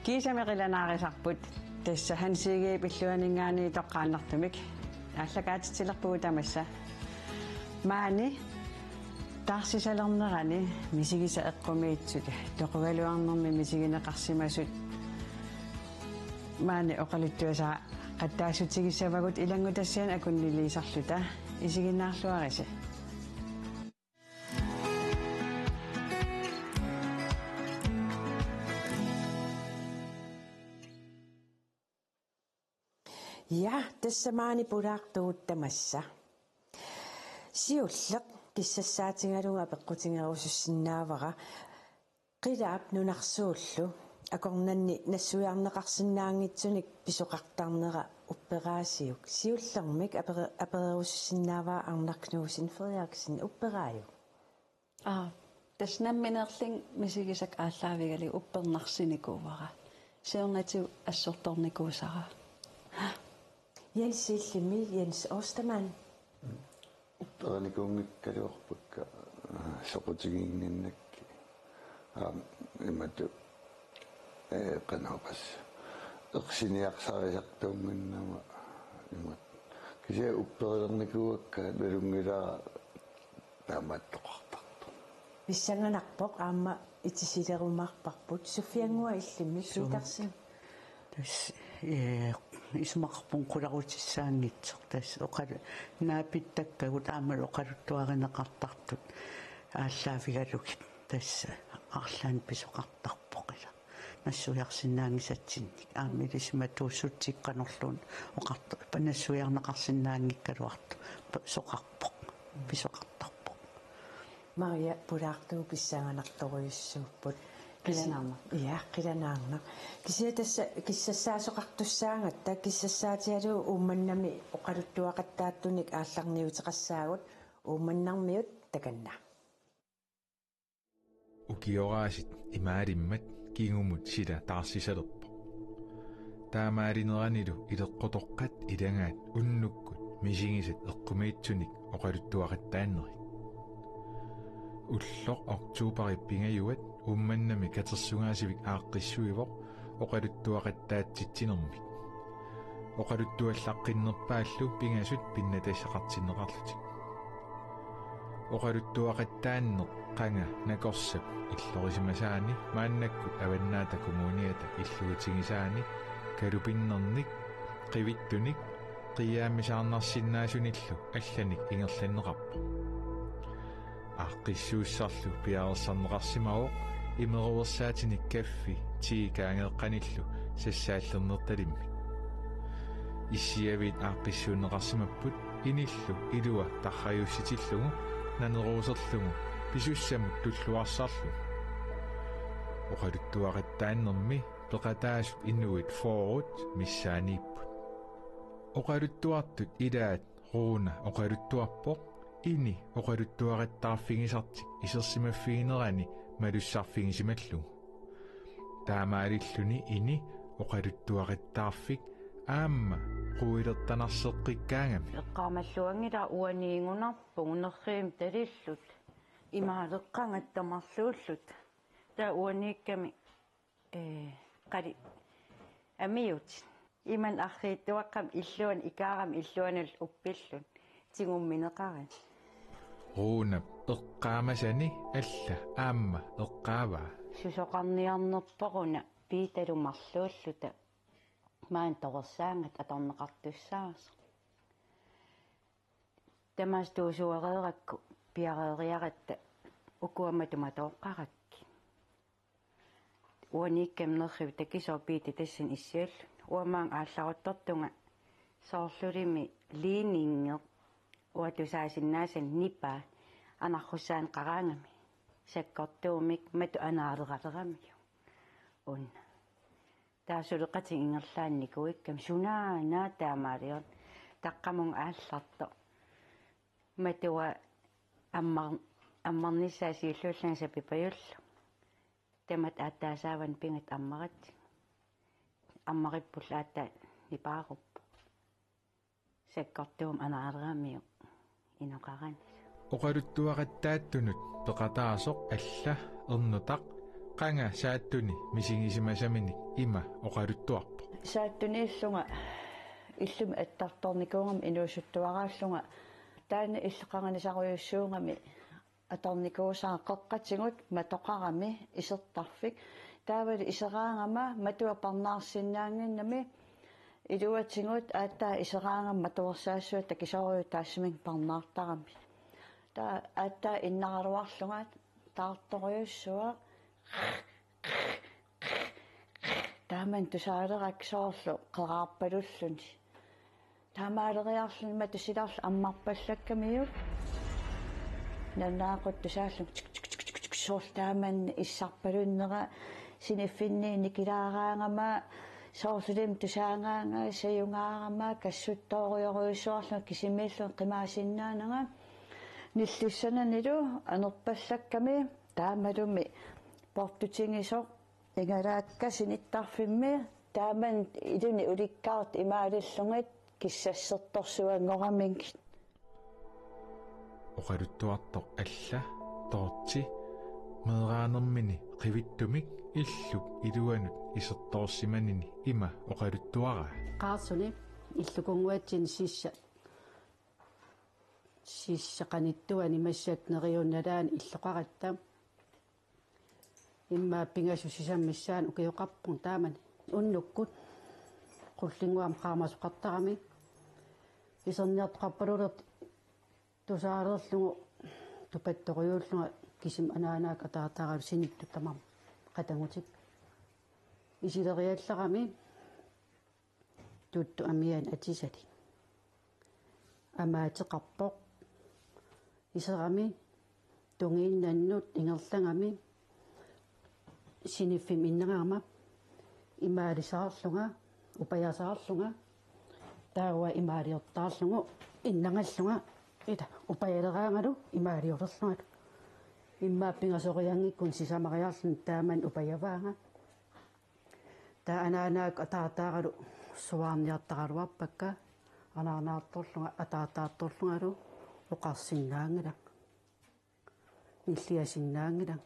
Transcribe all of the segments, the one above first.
Kiisami qilanaarisarput tassa hansiigi pilluaningaani toqqaannartumik ааллакаатитсилерпугу тамасса маани таарсисалернерани мисигиса эққумиитсуки тоқугалуарнерми мисигинеқарсимасут маани оқалуттуасаа қаттаасутигиссавагут илангутассиан акуннилиисарлута исигиннаарлуариси Ja, tässä maani puraaqtuuttamassa. Siulleq kissassaatigalunga peqqutingerusussinnaavara qilaap nunarsuullu akornanni nassuiarneqarsinnaangitsunik pisoqartarnera upperaasiuk siullermik apererusussinnaavaa arnarknuusin Frederiksen upperaaju. Tasnamminerling misigisak ааllaавиgali uppernarssinikuuvara seernatiu assortornikuusara. Jens Silmi, Jens Osterman. Upperanikungikkaluorpakka soqutigiinninnakki imatu qanapas eqsiniaqsarisartuunginnama imat kise upperilernikuvakka nalungilaa taamattoqartartu Vissanganarpoq aamma itisilerumaarparput Sufiangua illimi piitarsin исмақарпун қуларутиссаангитсоқ тас оқал наапиттаккагут аамал оқалуттуаринеқартартут ааллаафигалугит тасса арлаан писоқартарпоқила нассуяарсинаангисатсинник аамилисма туussутсикканерлуун оқарта панассуяарнеқарсинаангиккалуарту соқарпоқ писоқартарпоқ Maria puraaqtuu pissanganartoruissuupпут Ja, qilanаарna. Kissassaasuqartussaangatta kissassaatialu uummannami oqaluttuaqattaattunik aallarniuteqassaagut uummannarmiut takanna. Ukiorasit imaarimmat kingumut sila taarsisalerpo. Taamaarineranilu ileqqotoqqat ilangaat unnukkut misingiset eqqumiitsunik oqaluttuaqattaanneri. Ulloq oktuuparippiнгаюат умманнами катерсугаасивик ааққиссуивоқ оқалуттуақаттаатситсинермик оқалуттуаллаққиннерпааллу пингасут пиннатассақартиннеқарлутик оқалуттуақаттааннеқ қанга накорсап иллорисимасаани мааннаккут аваннаата коммуниата иллуутигисаани калупиннерник қивиттуник қияамисаарнарсиннаасуниллу алланик ингерланнеқарпо аққиссууссарлу пиаарсарнеқарсимаоқ имеруерсаатиник каффи тиикаангеэққаниллу сассааллернерталимми иссиавит аққиссуунеқарсимаппут иниллу илуа тарраюсситиллугу нанеруусерлугу писуссамут туллуарсаарлу оқалуттуақаттааннерми пеқатаасут иннуит форут миссаанииппут оқалуттуартут илаат рууна оқалуттуарпоқ ini oqaluttuaqattaarfigisartik isersimaffiginerani malussarfigisimallу таамаалиллуни ini oqaluttuaqattaarfik аама quilertanarseqqikkaangami эққаамаллуангила уаниингунарпу унерриим талиллут имаалеққангаттамарлууллут таа уаниикками қали амиут иман аррииттуаққам иллуан икаарам иллуанал уппиллун тигумминеқаран руунап эққаамасани алла аама эққааваа сусоқарниарнерпоруна пииталумарлууллута маан торсаангат аторнеқартуссаас тамас туусуарееракку пиареериаратта укуаматума тооққаракки уаниккамнерриу такисоо пиити тассин иссиаллу уамаан аалларуттортунга соорлулими линингеқ уатусаасиннаасан нипа анарруссаан қараангами саккортуумик мату анаалералерамиу унна таасулеқатин ингерлаанникуиккам сунаана таамаалион таққамун аалларто матуа аммарниссаасииллууллангаса пипаюллу тамат ааттаасааван пингат аммарат аммариппуллаатта нипааруппу саккортуум анаалерамиу иноқаран oqaluttuaqattaattunut peqataarsoq alla ernutaq qanga saattuni misingisimasiamini ima oqaluttuarpo сааттунииллунга иллуми аттарторникуунгами инуусуттуарааллунга таана иллеқарнисаруйуссуунгами аторникуусаа қеққатигут матоқарами исертарфик таавали исераангама матуа парнаарсиннаангиннами илуатингут ааттаа исераангам матуерсаассуа такисориу таассимин парнаартарами таа ааттаа иннараруарлунга таарторюссуа тааман тусаалераксоорлу қераарпалуллуни таамаалериарлунма тусилаарл аммарпаллаккамиу нанаақут тусааллу соорл тааман иссарпалуннера синиффинни никилаараангама соорлулим тусаангаанга саюнгаарама кассуттоориоруйссуарлу кисимииллун қимаасиннаанага ниллиссананилу анерпаллакками таамалуми портутингисо ингалаакка синиттарфимми тааман илуни уликкаарт имаалиллунгит киссассерторсуангораминг oqaluttuartoq alla toorti meeraanермини qivittumik illup iluanut isertorsimanini ima oqaluttuaraa qaarsuni иллукунгуатсин сиссақаниттуани массаатнериунналаани иллоқаратта имма пингасу сисаммиссаан укиоқарпун таамани уннуккут qullinguam qaamasuqartarami исерниартоқарпалулерт тусаарерлугу тупатторюуллуга кисим анаанаак атаартаарав синитту тамам qatangutик исилериалларами тутту амиан атисали амаатеқарпоқ исерами тунгииннаннут ингерлангами синиффим иннераама имаалисаарлунга упаясаарлунга таауа имаалиортаарлугу иннангаллунга ита упаялераангалу имаалиорерлунга иммааппингасориангиккун сисамариарлун тааман упаяваага таа анаанаак атаатааралу суаарниартаралуарпакка анаарнаарторлунга атаатаарторлунгалу оқарсиннаангала ниллиасиннаангала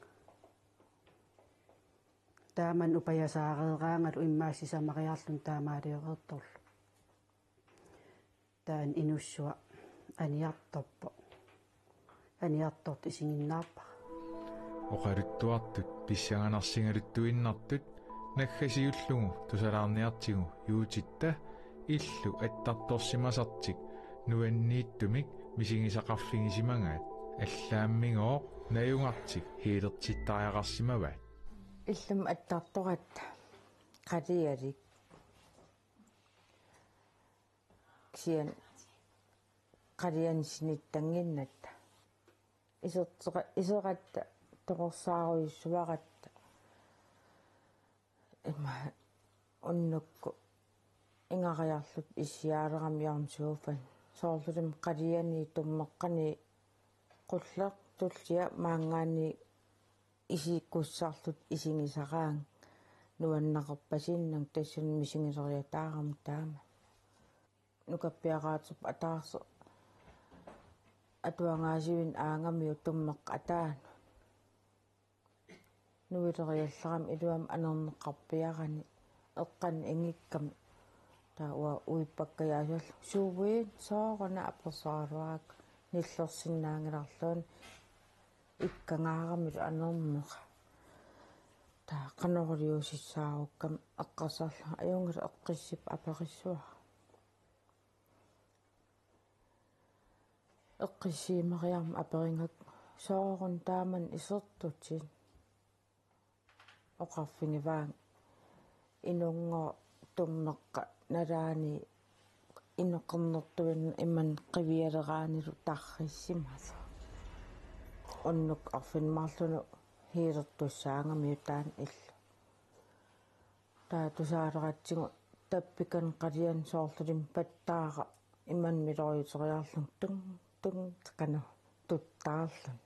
тааман упаясаареераангалу иммаассисамариарлун таамаалиорерторлу таан инуссуа аниарторпо аниарторт исигиннаарпа oqaluttuartut писсаганарсингалуттуиннартут наггасиуллугу тусалаарниартигу юутитта иллу аттарторсимасартик нуаннииттумик мисигисақарфигисимагаат аллааммигоо наюнгартик хилертиттариақарсимаваат иллум аттарторат қалиалик киан қалиан синиттангиннатта исератта тоқорсааруйссуаратта има уннукку ингариарлут исиаалерамиармсууфан соорлулим қалиани туммеққани qulleq tullia maangaani isikussarlut isинgisaraang nuannaqerpasinnang tassun misingisoriataaram taama nukappiaqaatup ataarso atuangaasiwin aangamiu tummeq ataanu nuileriallaram iluam anerneqqarpiarani eqqan ingikkami taua uippakkayaasallu suuviin soorana apersaaruaak nillersinnaangilarluun ikkangaaramil anermeqa taa qanorliusissaarukkam eqqasarla ajungala eqqissip aperissuara eqqissiimeriarma aperingat soorun taaman isertutin oqarfingivaang inungo tummeqqa nalaani ineqernertuin imman qivialeraanilu tarrissimasa onnuk arfinmarlunu hiilertussaangamiu taan illu taa tusaaleratsigu tappikan qalian soorlulim pattaara imman miloriuteriarlun tung takanu tuttaarlun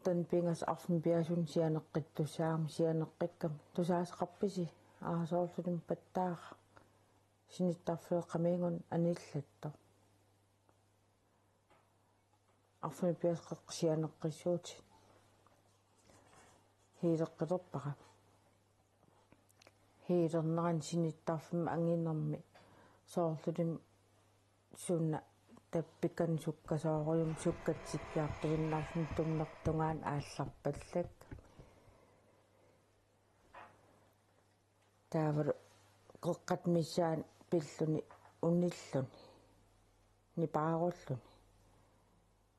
tan pingas arfinpiasun sianeqqittussaam sianeqqikkam tusaasaqarpisi aasoorlulim pattaara sinittarfeeqqamiingun anillatto arfinpiasqeq sianeqqissuuti hiileqqilorpaqa hiilerneran sinittaarfima anginermi soorlulim suunna tappikan sukkasoorium sukkatsikiartuinnarfum tummertungaan aallarpallak taavaru qeqqat missaan pilluni unilluni nipaarulluni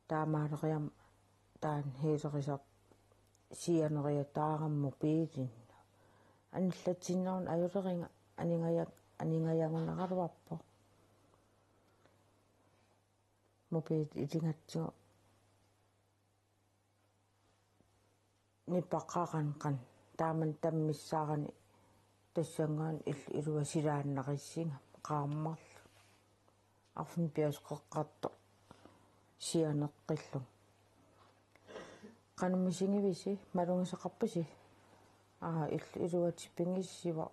taamaaleriam taan hiilerisar sianeriataarammu piilinna anillatsinnerun ajuleringa aningayangunaqaluarpo mupiit ilingatsigu nipaqaqanqan taaman tammissaarani тассангаан илуасилааннақиссинга qaammarlu арфун пиасқеққарто сианеққиллу канумисингивиси малунгисеқарписи илуатиппингиссива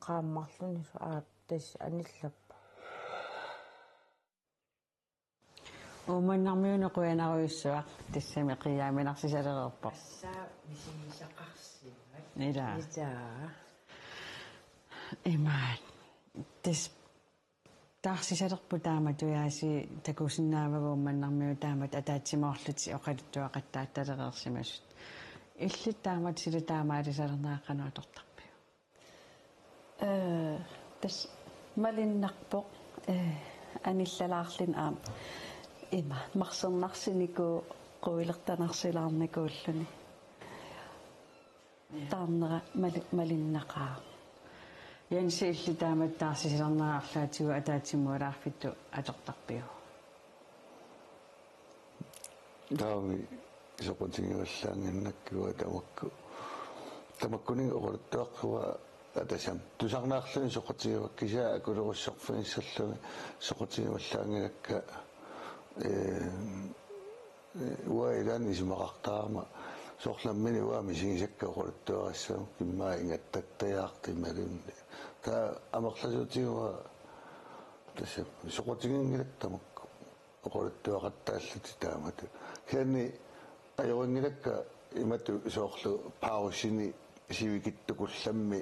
qaammarluni тас аниллаппа уманнармиуне қуянаруиссуақ тассами қиааминарсисалерерпо ассаа мисигисақарсимма ила итаа имаат тас таарсисалерпу таама туяаси такусиннаавагу маннармиу таамат атаатсимоорлути оқалуттуақаттаатталереерсимасут иллит таамат сила таамаалисалернааққануатортарпиу тас малиннарпоқ аниллалаарлин аам има марсернарсинику қуилертанарсилаарникууллуни тааннера малиннақаа янсиилли таамат таарсисилернаарлаатигу атаатсимуалаарфитту атортарпиу таами исоқутингиуллаангиннаккуа тамаккуни оқорттуаққуа атасам тусарнаарлуни соқутигиваккисаа акулеруссорфиниссаллуни соқутигиваллаангинакка уаилаан исумақартаама соорламмини уами сигисакка оқорттуарассаа киммаа ингаттаттаяартималунни та амерласуутигуа тасса соқутигингилаттамакку оқорттуақаттааллути таамату хэнни ajoringilakka imatu sooqlu pausini sivikittukullammi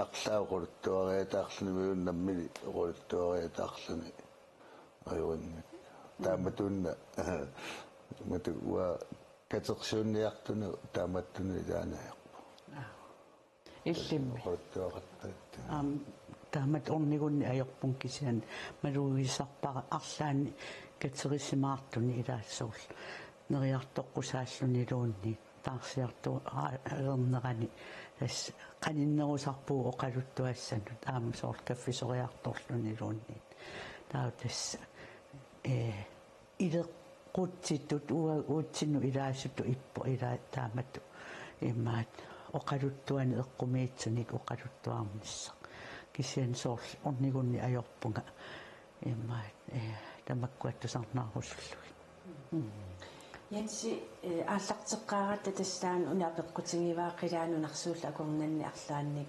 aqlaaqoruttuariataarlunimuunnammili oqoruttuariataarluni ajoringilakka taamatunna matu wa katersuunniartunu taamattunu ilaanaaqpa илlimми oqoruttuaqattaat таамат орнигунни ajorpun kisian maluugisarpara арлаани катериссимаартуни илаассуул нериартоққусааллунилуунни таарсиарту аернерани тас каниннерусарпуу оқалуттуассанут аама соор каффисориарторлунилуунни таа тас илеққутситтут уутсинну илаасуту иппо илаа тааматту иммаат оқалуттуани эққумиитсуник оқалуттуарнисса кисиан соор орнигунни ajorpunga иммаат тамаккуаттусарнаарусуллуги Jansi ааллартеққаагатта тассаан униапеққутингивааққилаанунарсуула акорнанни арлаанник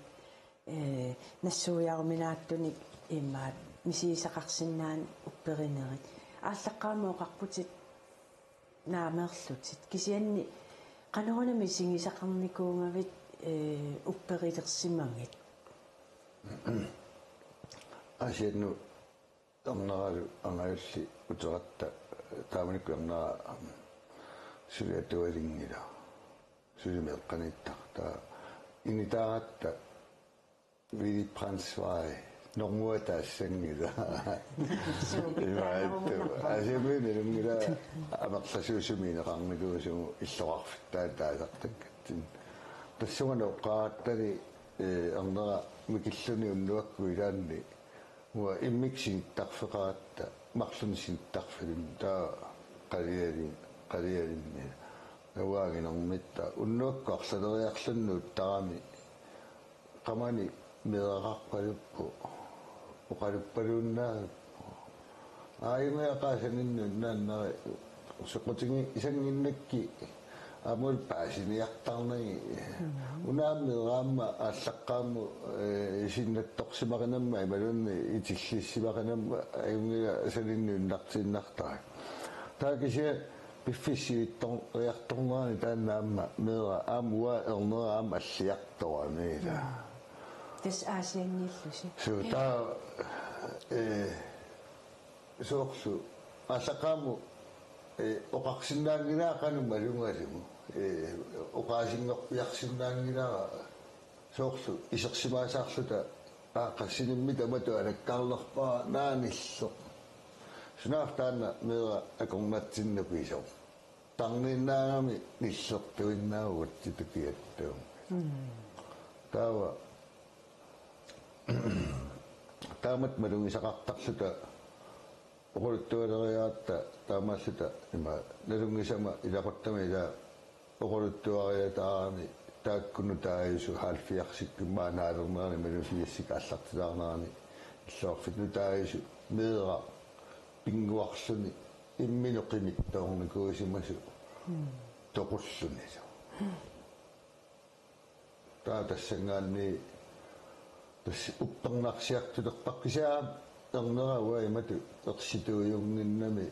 нассуиаруминааттуник иммаат мисисақарсинаан упперинерит ааллаққаамооқарпутит наамерлутит кисианни канорунами сигисақарникуунгавит упперилерсимангит асианну амнаралу ангаалли утератта тааманикку амнара сулиатуалингила сулимеэкканиттарта инитааратта вили прансвай нормуатаассангила имаатту асиминилунгила амерласуусуминеқарникуусуму иллоқарфиттаа таасартаккаттин тассуганоққааттали арнера микиллуни уннуакку илаанни уа иммиксиниттарфеқаратта марлунисиниттарфилун таа qaliyalin awaaginermitta unnuakku arsaleriarlunnuut tarami qamani mideraqarpaluppu oqaluppaluunnaa aayungiaqaasaninnu naannari soqutigi isanginnakki amul paasiniartarnagi unaammieraamma ааllaqqaammu isinnattorsimaqinamma imalunni itillissimaqinamma ayungiga salinnuunnartiinnartara таакисе пиффисииттор иарторнерани тааннаамма меера аамуа эрнераам аллиарторамиила Тас аасианнииллуси. сута соорсу асақааму оқарсинаангинаақану малунгалиму оқаасингорпиарсинаангинаа соорсу исерсимаасаарлута аақассинимми тамату алаккаарлерпаа наанилло сунаартаана меера акорнатсиннаписо тарнинаагами ниллертуиннаагут титукиаттуу таава таамат малунгисақартарлута оқулуттуалериаатта таамааллута има налунгисама илақоттама ила оқулуттуариатаарами тааккуну тааюсу хаалфиарсиккуммаа наалернерани малуфиассик аллартилаарнерани иллоорфитну тааюсу меера пингуарлуни имминеқимик тоорникуусимасу тоқуллунису таа тассангаанни тас уппернарсиартулерпаққисаа эрнерауа имату ерситуйунгиннами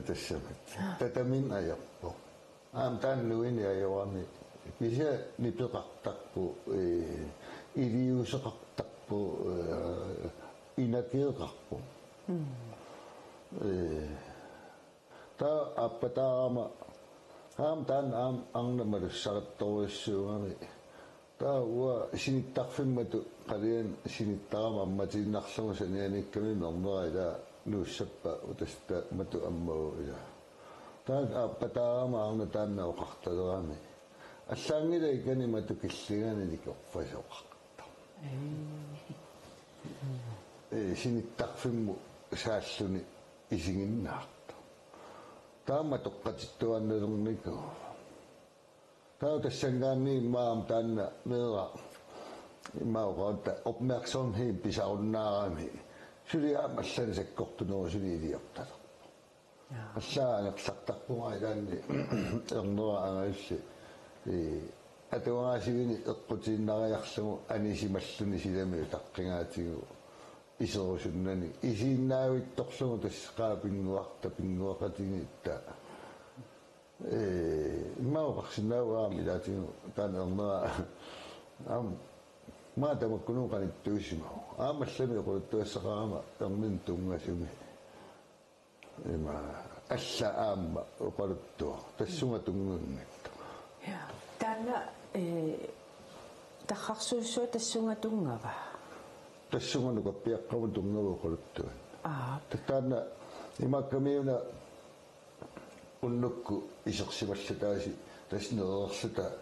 тассамат татамин аярпо аам тааннуини аёрами кися нипеқартарпу илиусеқартарпу инакеэқарпу та аппатаама аам таан аам арнамалуссаратторуиссуугами та уа синиттарфиммату қалиан синиттарама амматииннарлугу санианикками мернерила нууссаппа утаста мату аммау ила та аппатаама арна таанна оқарталерами аллаангила икани мату киллигани никорфасоқарта синиттарфимму сааллуни исигиннаарта таама тоққатиттуанналернику таа тассангаанни маам таанна меера имаоqaata opmærksomhed pisarunnaarami suliaam allan sakkortunerusuni iliortalo аллааанерлартарпунга илаанни эрнера агаилли атуаасигини эққутииннариарлугу анисималлуни силами таққингаатигу исерусуннани исииннаавитторлугу тассеқаапингуарта пингуақатигитта имаоқарсинааваами илаатигу таана эрнера ам маатамаккунуқаниттуисимау аамаллами оқулуттуассақарама эрнин тунгасуми има алла аама оқулуттуа тассунга тунгунгатта я таана тахарсуссуа тассунга тунгава тассунга нукаппиаққаву тунгава оқулуттуа таана имаккамиуна уннукку исерсималлутааси таснеерлута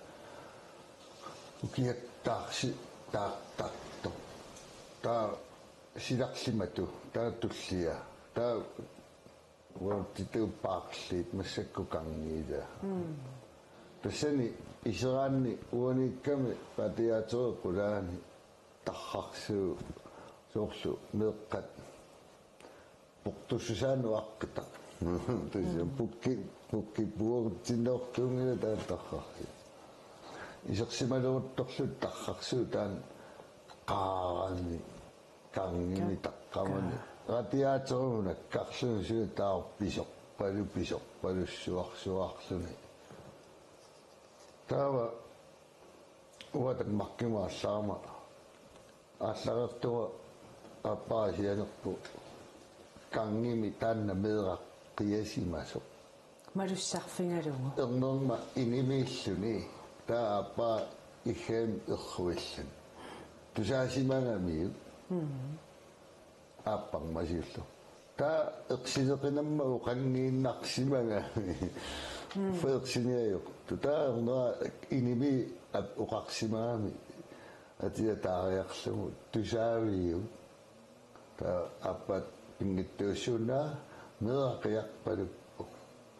укиаттаарси таартарто таа силарлимату таа туллиа таа уантитупаарлит массаккукарниила тассани исераанни уаникками патиатереқулаани тархарсуу соорлу меэққат портуссусаануаққита тасса пукки буортиннеортуунгила тааттархарси исерсималуутторлут тархарсуу таан qaaranni kangimi taqqamani ratiaateruuna karluusu taarpisorpalussuarsuarluni taava uatak markimaallаарma aallarertua appaasianerpu kangimi taanna meeraq qiasimaso malussarfingalugu ernerma inimiilluni taa appaa igheem erruillan тусаасимагами аппармасиуллу таа эксилеқинамма уқангииннарсимага феерсиниайоқ тутаарнера иними ап уқарсимагами атиа таариарлугу тусаавиу таа аппат пингиттуссуунаа мерақиарпалуппу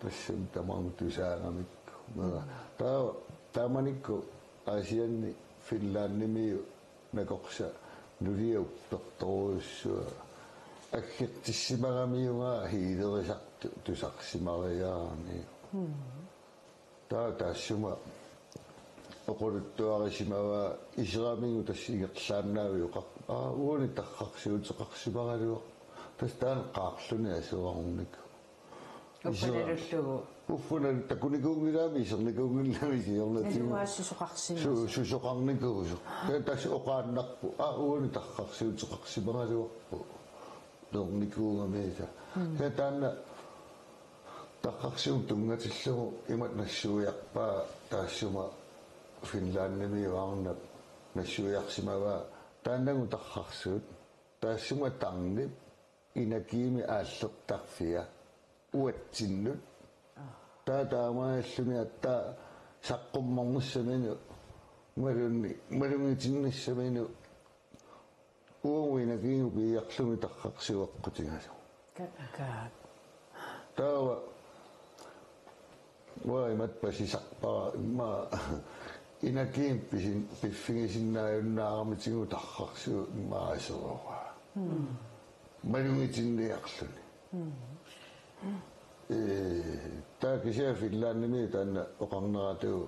тассам тамарму тусаагамикку мера таа тааманикку асианни финланднимиу накорса нулиупперторуссуа аггиттиссимарамиуга хиилерисарту тусарсимариаарни таа таассума оқулуттуарисимава исерамингу тассигерлааннаавиу уони тархарсуутеқарсимаралуа тастаан qaarluni asuarunnik Oppalalullugu. Uffuna takunikuungilami isernikungillami siornatigu. Susuqarsimas. Susoqarnikuusu. Tas oqaannarpu uuni tarqarsiuteqarsimangaluarpu. Nornikuungameesa. Taanna taqqarsium tungatillugu imat nassuiarpaa taassuma Finlandnami waarnap nassuiarsimava taannagu taqqarsuut taassuma tarnip inakiimi aallertarfia uatsinnut taamaallumi atta saqqummarmussaminu malungitinnissaminu uumuinakiingu piiarlumi taqqarsuaqqutigasu Kaat. tawa imat pasisaqpara imma inakiin piffingisinnaayunnaaramitingu taqqarsu immaasoroqa malungitinniarluni taakisia Finlandnimi taanna oqarneratugu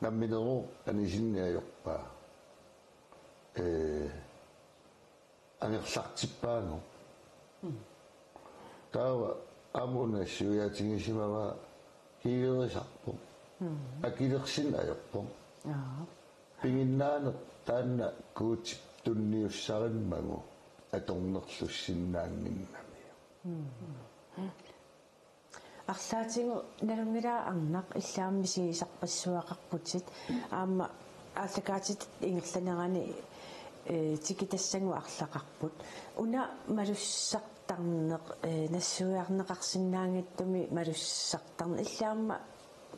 nammineru anisinniajorpaa angerlartippaangu taava amunassuiatingisimava hiigerisarpu akilersin ajorpu pinginnaaneq taanna kuutip tunniussarimmagu atornerlussinnaanginnami Арлаатигу налунгилаа арнақ иллааммисигисарпассуақарпутит аама ааллакаатит ингерланерани тикитассангу арлақарпут уна малуссартарнеқ нассуиарнеқарсинаангиттуми малуссартарне иллаама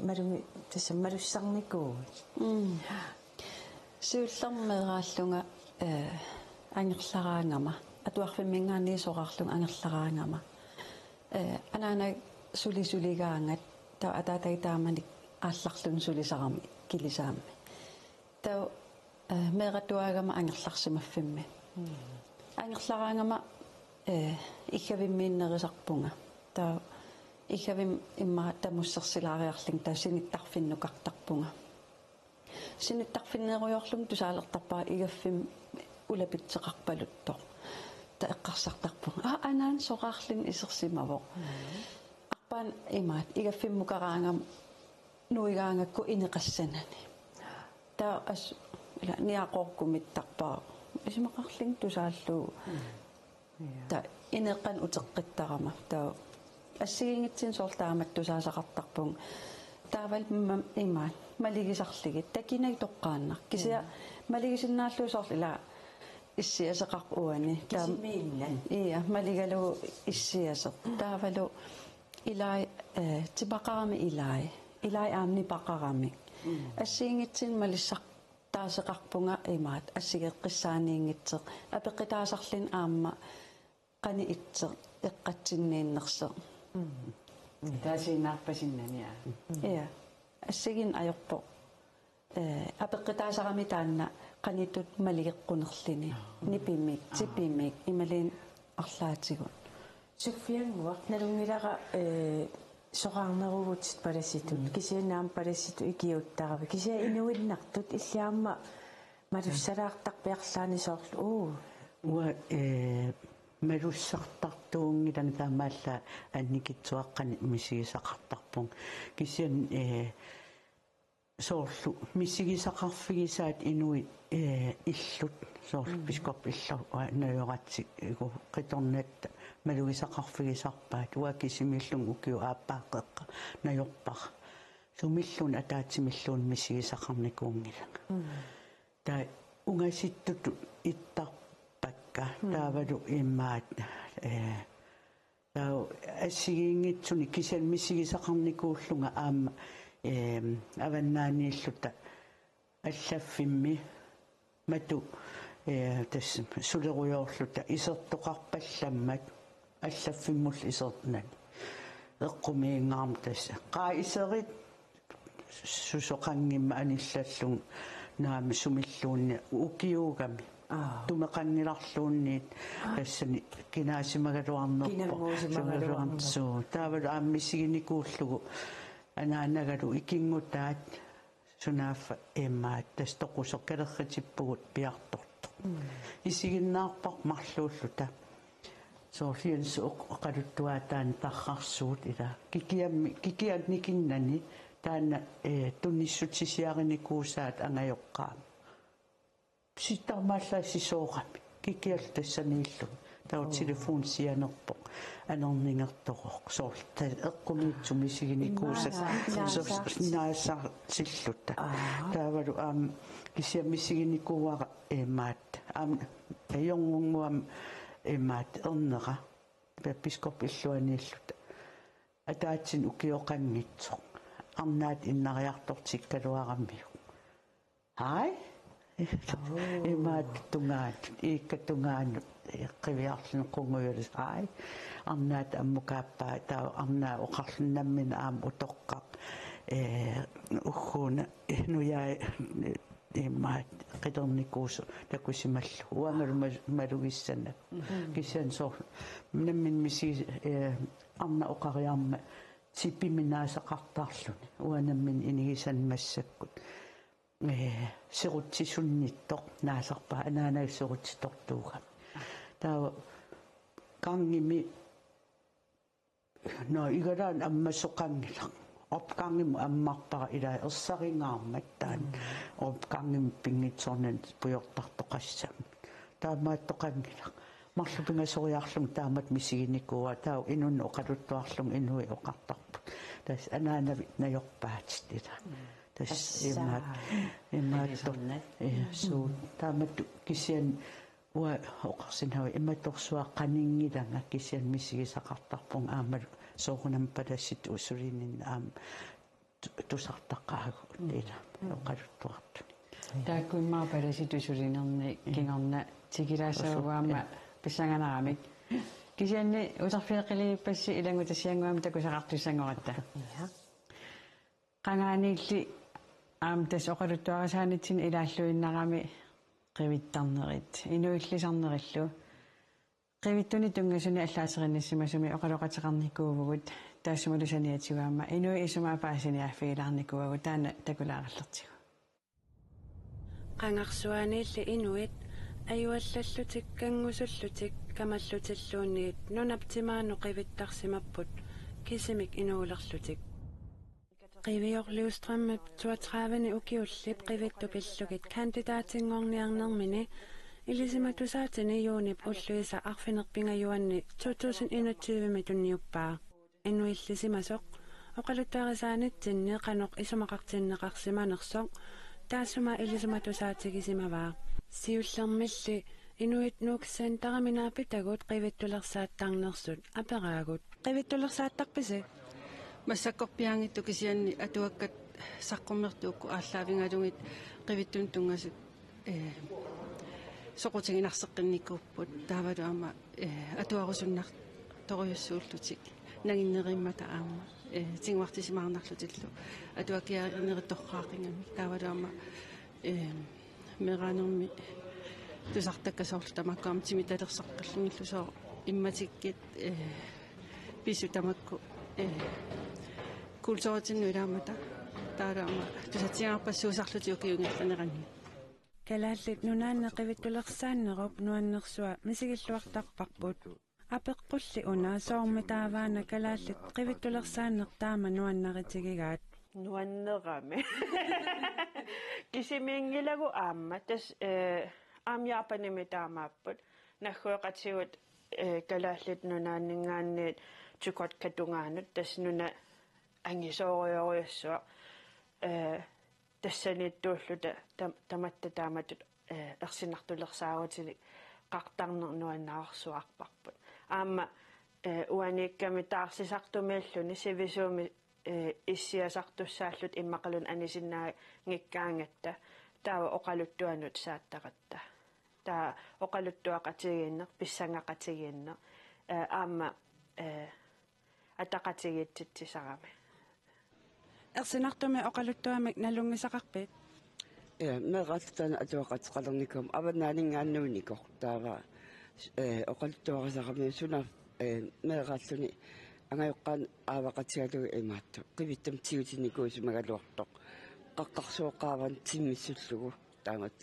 малуми тасса малуссарникуу Сиуллэрмерааллунга ангерлараангама атуарфиммингаани соқарлунга ангерлараангама анаана сулисулигаангат таа атаатаитааманик аалларлун сулисарами килисаами таа мератуагама ангерларсимаффимми ангерлараангама иккавиммииннерисарпунга таа иккавим имма тамуссерсилаариарлин таа синиттарфиннукартарпунга синиттарфиннеруйорлум тусаалертарпаа игаффим улапитсеқарпалуттоо таэққарсартарпунга анаан соқарлин исерсимавоқ арпаан имаат игаффиммукараангам нуигаангакку инеқассанани таа ас ила ниақоркумиттарпаа исмақарлин тусааллуу таа инеққан утеққиттарама таа ассигингитсин соортаамат тусаасақартарпун таавал имаат малигисарлигит такинай тоққааннар кися малигисиннааллуу соорлила иссиасеқар уани кисимиинна ия малигалу иссиасеқ таавалу илай типақарами илай аамни пақарами ассиингитсин малиссақ таасеқарпунга имаат ассигеққиссааниингитсеқ апеққитаасарлин аама қани итсеқ эққатсиннииннерсеқ таасинаарпасиннания ия ассигин аёрпо апеққитаасарами таанна qanitut maligeqqunерlini nipimik tipimik imalin арлаатигут суффиангуа налунгилара соqarnerugut параситут кисианаам параситу икиуттарави кисиа инуиннартут иллаама малуссалаартарпиарлаани соорлу уа малуссартартуунгилана таамаалла анникитсуаққани мисигисақартарпун кисиан соорлу мисигисақарфигисаат инуит иллут соорлу пископ иллу наёратси ику қиторнатта малугисақарфигисарпаат уа кисимиллун укиу ааппааққеққа наёрпар сумиллун атаатимиллуун мисигисақарникуунгилага та унгаситтуту иттарпакка таавалу иммаат таа ассигиингитсуни кисал мисигисақарникууллунга аама аваннаанииллута аллаффимми мату тас сулеруйоорлута исертоқарпалламмат аллаффиммул исертнани эққумиингаарм тасса қаа исерит сусоқангимма аниллаллун наами сумиллуунни укиуугами тумеқангиларлуунниит тассани кинаасимагалуарнерпо сумагалуарнсуу таавал ааммисигиникууллугу анаанагалу икингутаат сунааффа эммаат тастоқусоқкалерритиппугут пиарторто исигиннаарпар марлууллута soorlian suuq qaluttuataan tarrarsuut ila kikiannikinnani taana tunnissutisiarinikuusaat angajoqqaam sittarmaallaissisooqami kikial tassaniillu tau telefon sianerpoq anerningertoqoq soorta eqqumiitsumi siginikuusat naassarsillutta taavalu kisiammissiginikuuara maat ajorngunguam maat ernera piskop illuaniilluta ataatsin ukioqanngitsoq arnaat innariartortikkaluarammiu hai maat tungaat ikkatungaanut qiviarlun qunguyulis ai arnaat ammukaappaa taa arnaa oqarlunnammin aam utoqqaq ugguuna nuyaai maat qiternikuusu takusimallu uangalu malugissana kisian soor nammin misi arna oqariarma sipiminaasaqartaarluni uanammin inigisan massakkut serutsisunnittoq naasarpa anaanag serutsitortuugam taa kangimi no igalaan ammassoqangila opkangim ammarpara ila ersaringaarmattaan opkangim pingitsornan pujortartoqassam taamaattoqangila марлупингасориарлум таамат мисигиникуа таа инунну оқалуттуарлум инуи оқартарпут тас анаанавит наёрпаатит ита тас имааттор суу таамат кисиан уа оқарсинава иматорсуа қанингиланга кисиан мисигисақартарпун аамал соорунам палассит усулинин аам тусартаққаагу ита оқалуттуартуни тааккуиммаа палассит усулинерни кингорна тигилаасауаама писсанганарамик кисианни утарфиэқилиппасси илангутассиангуама такусақартуссангоратта qangaaniilli aam tas oqaluttuarasaamitsin ilaаллуиннарами qivittarnerit inuillisarnerillu qivittuni tungasuni allaaserиннссимасуми oqaloqatеқарникууvugut taassumulusaniatigaama inui isumaapaasiniaffigilaarnikuagu taana takulaaqallertigu qangarsuaniilli inuit ayuallallutik kangusullutik kamallutilluunniit nunaptimaanu qivittarsimapput kisimik inuulerlutik qiviorliustrammat 32 ukiullip qivittukillugit kandidaatingorniarnermini ilisimatusaatin juunip ulluisa arfinerpingajuanni 2021 tunniuppaa inuillisimasoq oqaluttuarisaanitsinni qanoq isumaqartinneqarsimanersoq taassuma ilisimatusaatigisimaa siullermilli inuit nuuksan taraminaapitagut qivittulersaattarnersut aperaagut qivittulersaattaqpisi массаккорпиангитту кисианни атуаккат саққуммертуукку ааллаавингалугит қивиттун тунгасут соқутигинарсеққинникууппут таавалуама атуарусуннар ториуссууллутик нагиннериммата аама тингуартисимаарнарлутиллу атуакиарнеритторраақингами таавалуама меранерми тусартаккасоорлу тамаккаам тимиталерсаққаллунгиллусоо имматиккит писутамакку кулсоотинну илаамата таалаама тусатсиаарпассуусарлутиукиунгерланеранни калааллит нунаанне qivittulersaannerup nuannersua misigilluartarparput апеққулли уна соормитааваана калааллит qivittulersaannertaama nuannaritigigaat nuannerami kisimiingilagu aamma tas aamyaarpanimi taamaapput naggueqatigut kalaallit nunaanningaanniit tukot katungaanut tas nuna angisoorioriussua тассаниттууллута таматта тааматут ерсинартулерсаагутили qaqtarner nuannаарsuarparput аама уаникками таарсисартумиаллуни сивисууми иссиасартуссааллут иммақалун анисиннаа ngikkaangатта таава оқалуттуанут сааттақатта таа оқалуттуақатигииннер писсангақатигииннер аама атақатигиитситсисарами ерсинартуми оқалуттуамик налунгисақарпит меқаттана атуақатеқалерникум аваннаалингааннууникор таава оқалуттуарисарами суна меқаллуни ангайоққан аавақатигалуги имаатту қивиттам тиутиникуусимагалуартоқ қаққарсуоқааван тиммиссуллугу таамат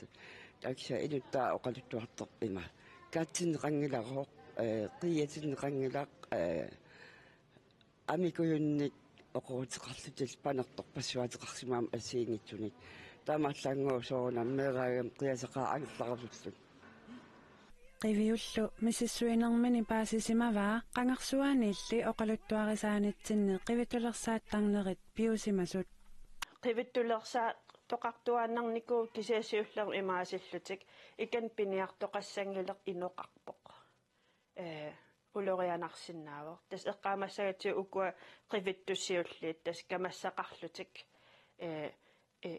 такса инуттаа оқалуттуартоқ има каатсинеқангилароқ qiyatinneqanngilaq amikuyunnik oqorutiqarlutil panertor passuatiqarsimaam asiingitsunik taamaallanguu soorunammeeraagam qiyaseqaa angerlarullut Qiviullu misissuinermini paasisimavaa qangarsuaaniilli oqaluttuarisaanitsinne qivitulersaattarnerit piusimasut qivittulersaa toqartuaannarnikuu kisiasiulleru imaasилlutik ikan piniartoqassangilaq inoqarpoq ulorianarsinnaavor tas eqqaamassagati ukua qivittussiulliit tas kamassaqarlutik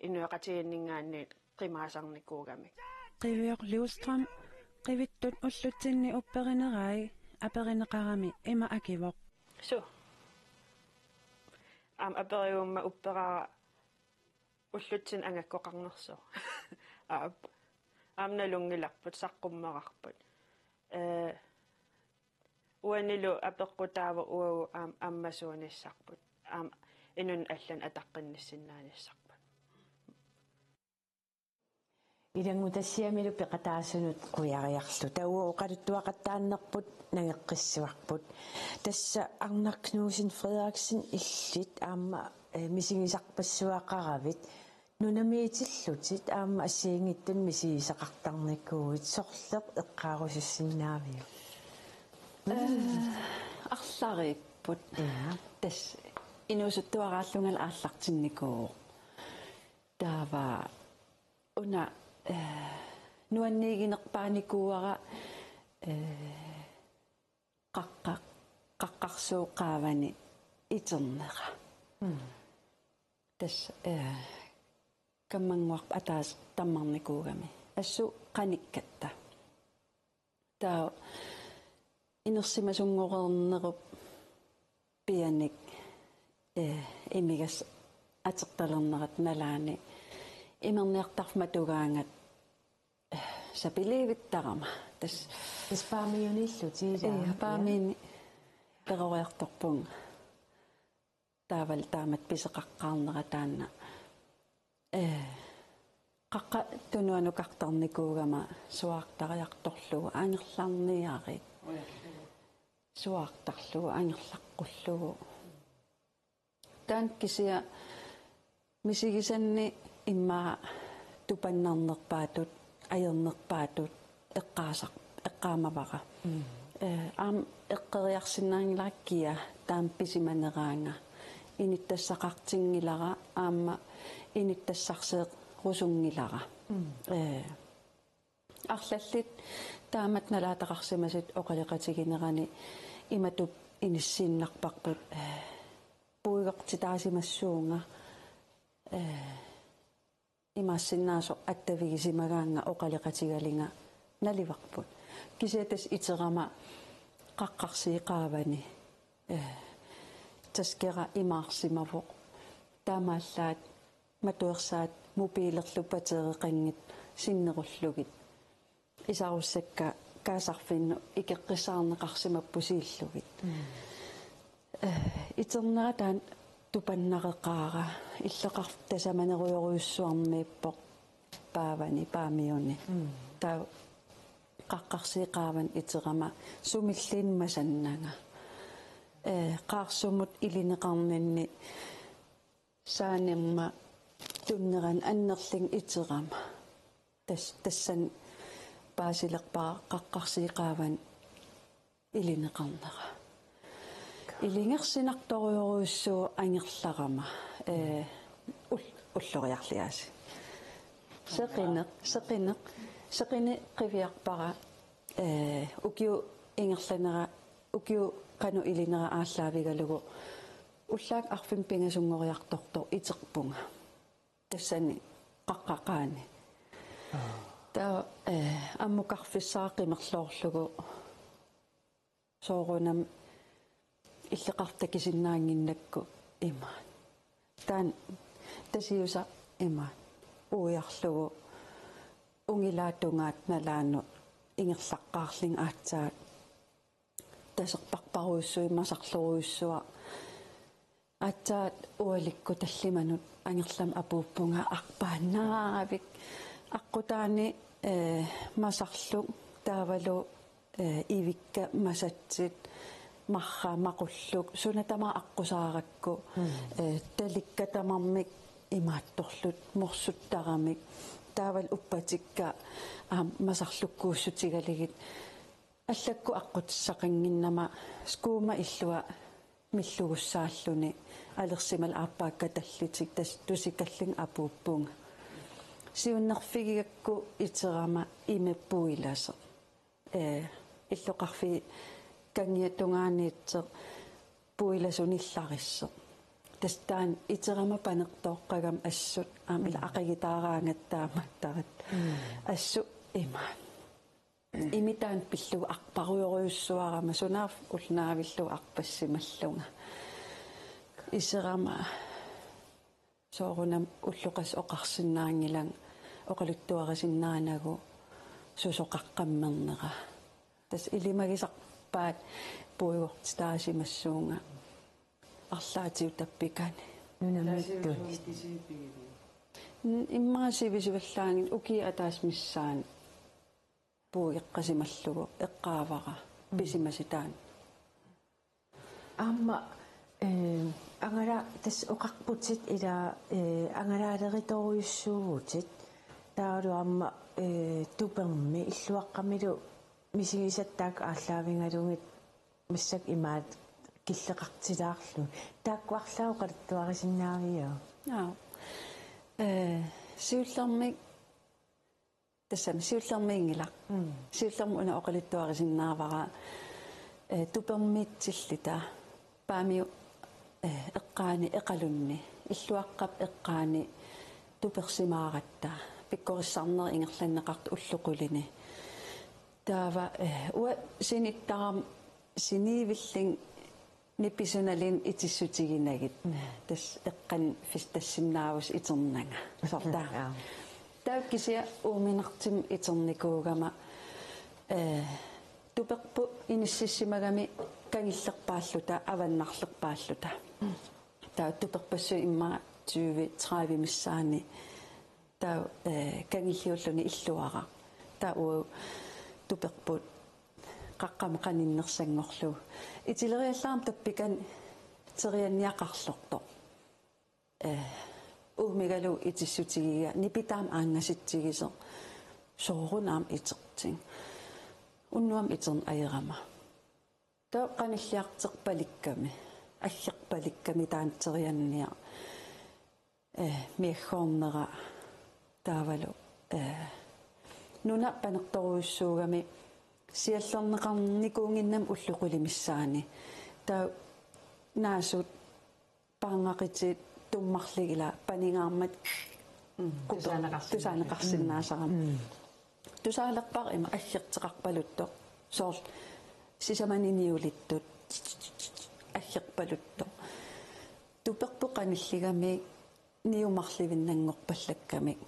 inuaqatiginningaanni qimaasarnikuugamik Qivior Livström qivittut ullutsinni upperinerai aperineqarami ima akivoq so aperiumma upperaa ullutsin angakkoqarnerso amnalungilarput saqqummerarput uanilu apeqqutaava uagu ammasuunissarput inun allan ataqqinnissinnaanissarput Ilangutassiamilu peqataasunut quiariarlu tauwa oqaluttuaqattaannerput nangeqqissuarput tassa arnarknuusin Frederiksen illit aamma misigisarpassuaqaravit nunamiitillutit aamma assiingittun misigisaqartarnikuuit sorleq eqqaarusussinnaavia арларииппут тас инусуттуарааллунgal ааллартинникуу таава уна нуаннигинерпааникууара qaqqarsuuqqaavani итернера тас каммангуарп атаас таммарникуугами ассу qanikkatta таа инерсимасунгорернеруп пианик имигас атерталернерат налаани имерниартарфматугаангат сапиливиттарама тас паамиуниллутиила паамини перориарторпун таавал таамат писеқаққарнера таанна қаққа тунуанукартарникуугама суаартариарторлугу аангерларниарит суаартарлугу аангерлаққуллугу таан кисия мисигисанни имма тупаннарнерпаатут аернерпаатут эққаамавара аам эққериарсинаангилараккия таам писиманераанга иниттассақартингилара аама иниттассарсеэ русунгилара арлаллит таамат налаатақарсимасит оқалеқатигинерани иматуп иниссииннарпарпут пуигортитаасимассуунга имаассиннаасо аттавигисимагаанга оқалеқатигалинга наливарпут кисиатас итерама қаққарсииқаавани таскера имаарсимавоқ таамааллаат матуерсаат мобилерлуппатереқангит синнеруллугит исаруссакка каасарфинну икеққисаарнеқарсимаппусииллугит итернератаан тупаннақеқаара иллеқарф тасаманеруйоруйуссуармииппоқ паавани паамиуни таа қаққарсииқааван итерама сумиллиинмасаннага қаарсумут илинеқарнинни саанемма туннеран аннерлин итерама тассан паасилерпаа қаққарсииқааван илинеқарнера илингерсинарторюоруйуссуу ангерларама уллориарлиаси сеқине қивиарпара укиу ингерланера укиу кану илинера ааллаавигалугу уллаак арфин пингасунгориарторто итерпунга тассани қаққақаани таа аммукарфиссаақимерлоорлугу соорунам иллеқартакисиннаангиннакку има таан тасиуса има уиарлугу унгилаатунгаат налаану ингерлаққаарлин аатсаат тасерпарпаруйуссуи масарлоруйуссуа аатсаат уаликку таллиманут ангерлам апууппунга арпаанааравик аққутаани масарлу таавалу ивикка масатсит марра мақуллук сунатама аққусааракку таликкатамармик имаатторлут морсуттарамик таавал уппатикка масарлуккууссутигалигит аллакку аққутиссақангиннама скуума иллуа миллугуссааллуни алерсимал ааппаакка таллитик тас тусикаллин апууппунга сиуннерфигигакку итерама имеппуиласе иллоқарфи кангиатунгаанниитсеқ пуиласуниллариссеқ тастаан итерама панертооққагам ассут аамила ақагитаараангаттааматтарат ассу имаан имитаан пиллуг арпаруйориуссуарама сунаав улнаавиллу арпассималлунга исерама соорунам уллуқас оқарсинаангилан оқалуттуарасиннаанагу сусоқаққаммернера тас илимагисарпаат пуйгортитаасимассуунга арлаатиу таппикани нунамитту иммаасивисиваллаангин уки атаас миссаан пуйеққасималлугу эққаавара писимаситаан аама ангара тас оқарпутит ила ангалаалериторуйуссуугутит таалу аама туперми иллуаққамилу мисигисаттаак ааллаавингалугит миссак имаат киллеқартилаарлу тааккуарлаа оқалуттуарисиннаавиа сиуллэрмик тассами сиуллэрмиингила сиуллэрму уна оқалуттуарисиннаавара тупермиитсиллита паамиу эққаани эқалунни иллуаққап эққаани туперсимааратта пиккориссарнери ингерланнеқарт уллуқулини таава уа синиттарам синивиллин нипписуналин итиссутигинагит тас эққан фистассиннаавус итернага сортаа тааккисиа ууминартим итерникуугама туперпу иниссиссимагами кангиллерпааллута аваннарлерпааллута таа туперпассу имма 20-30 миссаани таа кангиллиуллуни иллуара таа уу туперпут qaqqama qaninnersangorlu itileriallaam tappikan terianniaqarlorto uumigalu itissutigiga nipitaam aangasittigiso soorunaam iterting unnuam itern ajerama ta qanilliarterpalikkami аллерпаликками таантерианниа миаххорнера таавалу нуна панерторуйуссуугами сиаллернеқарникуунгиннам уллуқулимиссаани таа наасут паангақитит туммарлигила панingаармат тусаанеқарсиннаасарам тусаалерпар има аллертеқарпалутто соор сисаманиниулиттут аллерпалутто туперпоқаниллигами ниумарливиннангорпаллакками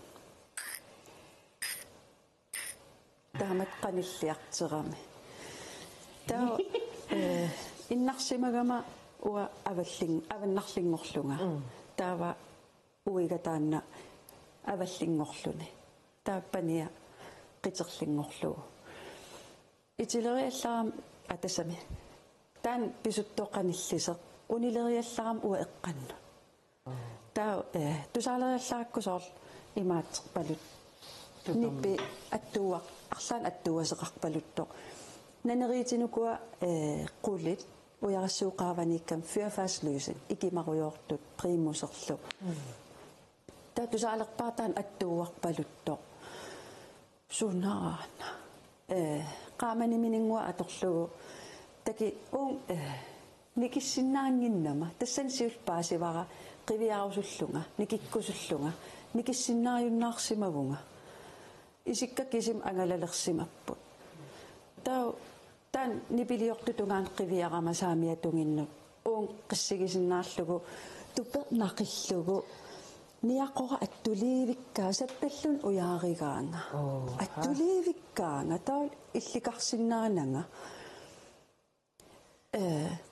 таамат qanilliarterami таа иннарсимагама уа аваннарлингорлунга таава уигатаанна аваллингорлуни тааппания qitерлингорлуу итилериалларам атасами таан писуттоқаниллисеқ унилериалларам уа эққанну таа тусаалериаллараккусоор имаатсерпалут ниппи аттуақ арлаан аттуасеқарпалутто нанериитинукуа qullit уярассууқааваниккам фиафааслуусит икимаруйоортут примусерлу татусаалерпаатаан аттууарпалутто сунаана qaamaниминингуа аторлугу таки уун никиссиннаангиннама тассан сиулпаасивара qivиарусуллунга никиккусуллунга никиссиннааюннаарсимагунга исикка кисим ангалалерсимаппут таа таан нипилиортутунгаан qivиарама саамиатунгиннут уун қиссигисиннаарлугу туппе нақиллугу ниаққора аттулиивиккаа сатталлун уяаригаанга аттулиивиккаанга таа илликарсиннаанага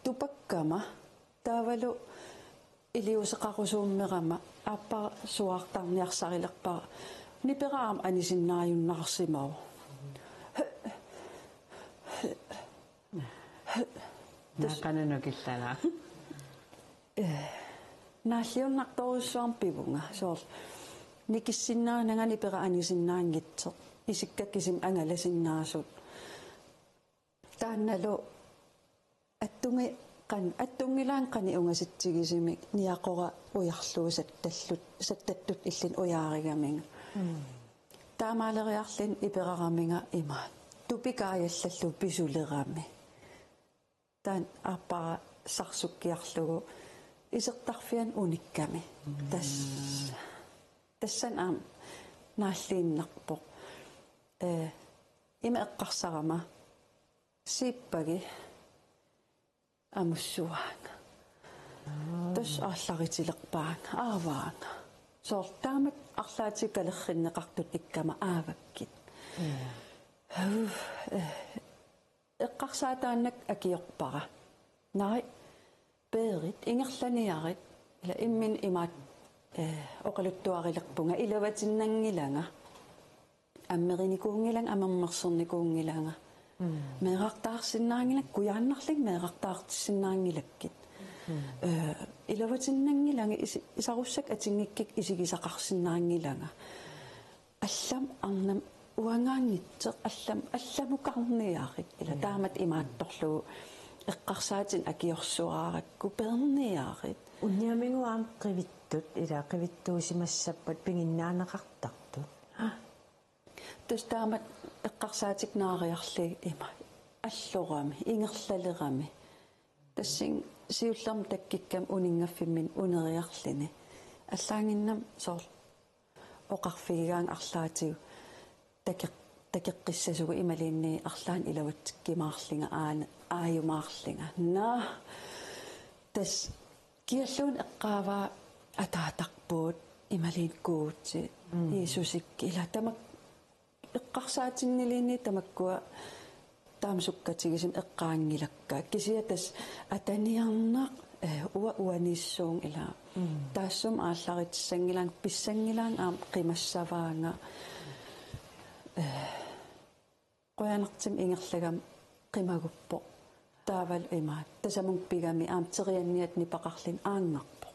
тупаккама таавалу илиусеқарусууммерама ааппа суартарниарсарилерпара нипераам анисиннааюннаарсимау наакананукиллана нааллиуннарторуссуарм пивунга соорл никиссиннаанагани пераанисиннаангитсеq исиккаккисим ангаласиннаасут таанналу аттунгилаан qani унгаситсигисимик ниақора уярлуусат таллут саттаттут иллин уяаригаминга таамаалериарлин иперараминга има тупикааяллаллу писулерами таан аппара сарсуккиарлугу исертарфиан уникками тассан аам нааллииннарпоq има эққарсарама сиппаги амуссуаанга тас аалларитилерпаанга ааваанга соортаамат арлаатиккалерриннеқартут иккама ааваккит эққарсаатааннак акиорпара наи перит ингерланиарит ила иммин имаат оқалуттуарилерпунга илаватиннангиланга аммериникуунгилан амермерсерникуунгиланга меэқартаарсиннаангилак куяаннарлик меэқартаартиссиннаангилаккит илаватиннангиланга исаруссак атингиккик исигисақарсиннаангиланга аллам арнам уангаангитсеқ алламукарниарит ила таамат имаатторлугу эққарсаатин акиорсуаракку перниарит унниамингуаам қивиттут ила қивиттуусимассаппат пингиннаанеқартартут тастаамат эққарсаатик наариарлиг има аллорами ингерлалерами тассин сиуллерм таккиккам унингаффиммин унериарлини аллаангиннам соор оқарфигигаан арлаатигу такеққиссасугу ималиинни арлаан илаватсиккимаарлинга ааюмаарлинга наа тас киаллуун эққааваа атаатарпуут ималиин куутси иисусикки ила тамак эққарсаатиннилиинни тамаккуа таамсуккатигисим эққаангилакка кисиатас атаниарнақ уаниссуун ила таассум аалларитсангилаан писсангилаан аам қимассаваанга qoyanartim ingerlagam qimaguppo taaval imaat tasamung pigami aam terianniat nipaqarlin aangnarpo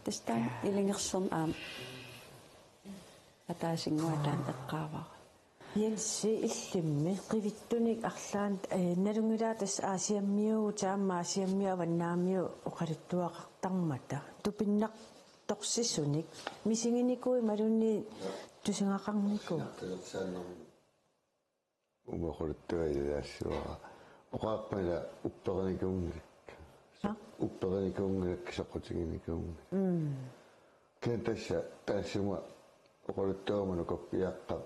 tasta ilingerserm aam ataasinguataan eqqaavara Jensi illimmi qivittunik arlaan nalungilaatas aasiammiu taamma aasiammiu avannaamiu oqaluttuaqartarmata tupinnaq torsisunik misinginikui malunni tusingaqarniku умахортуаилаассуара оқааппала упперникунгилак сақутигиникуунг кентасса таассума оқалуттуаману коппиаққап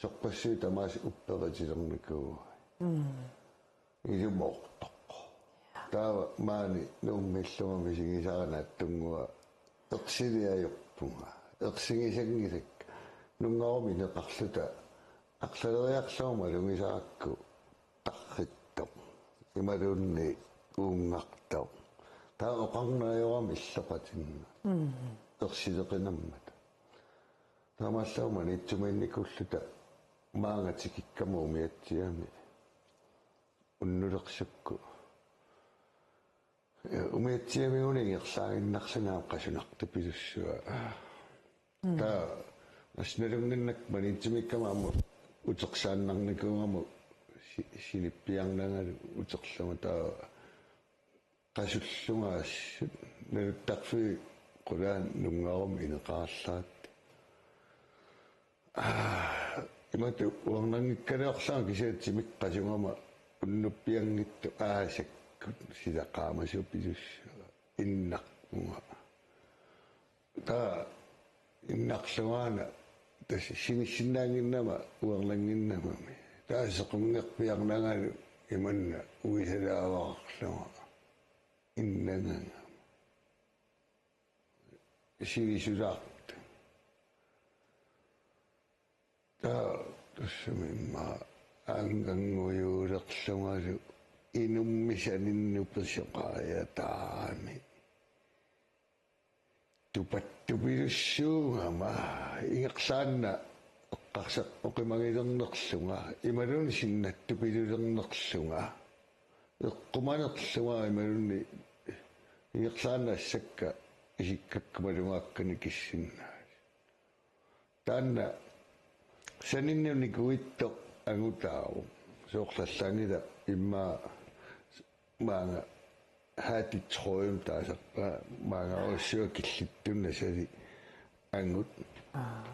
сорпассуи тамааси упперитилерникуу илумоортоқ таава маани нууммиллумами сигисаранаат тунгуа эқсилиаёрпунга эқсигисангисак нунгаруми неқарлута арлалериарлума лунгисаакку тарриттоқ ималуунни уунгартоқ таа оқарнаайорами иллоқатинна эрсилеқинаммат таамааллаума нитсумаинникуллута маангатикиккаму умиатсиами уннулеқсакку умиатсиамиунигерлаагиннарсанаам қасунартупилуссуа таа аснелунгиннак манитсимиккамааму утерсааннарникунгаму синиппиарнангалу утерлума таа qasullungaassut naluttaqfi qulaan nungarum ineqaarlaat imatu uarnangikkaleorlaa kisiatsimik qasungama unnuppiangittu aasakkut silaqaamasupilussu innaqmunga taa innaqlugaana tas sinissinnaanginnama uarlanginnamami taa sequngerpiarnangalu imanna uisalaavaarluga innanganga sinisulaart taa tassumimma aanganguyuulerlungalu inummisaninnupersoqaaya taami tupattupilussuungama ingerlaanna eqqarsaq oqimagilernerlunga imalun sinnattupilulерnerlunga Eqqumanerlugaa imalunni iqsaanassakka isikkakkumalungaakkani kissinnaas. Taanna saninniuni kuittoq angutaaru soorlallangila immaa maanga haatitsoyum taasarpa maanga ossua killittunna sali angut.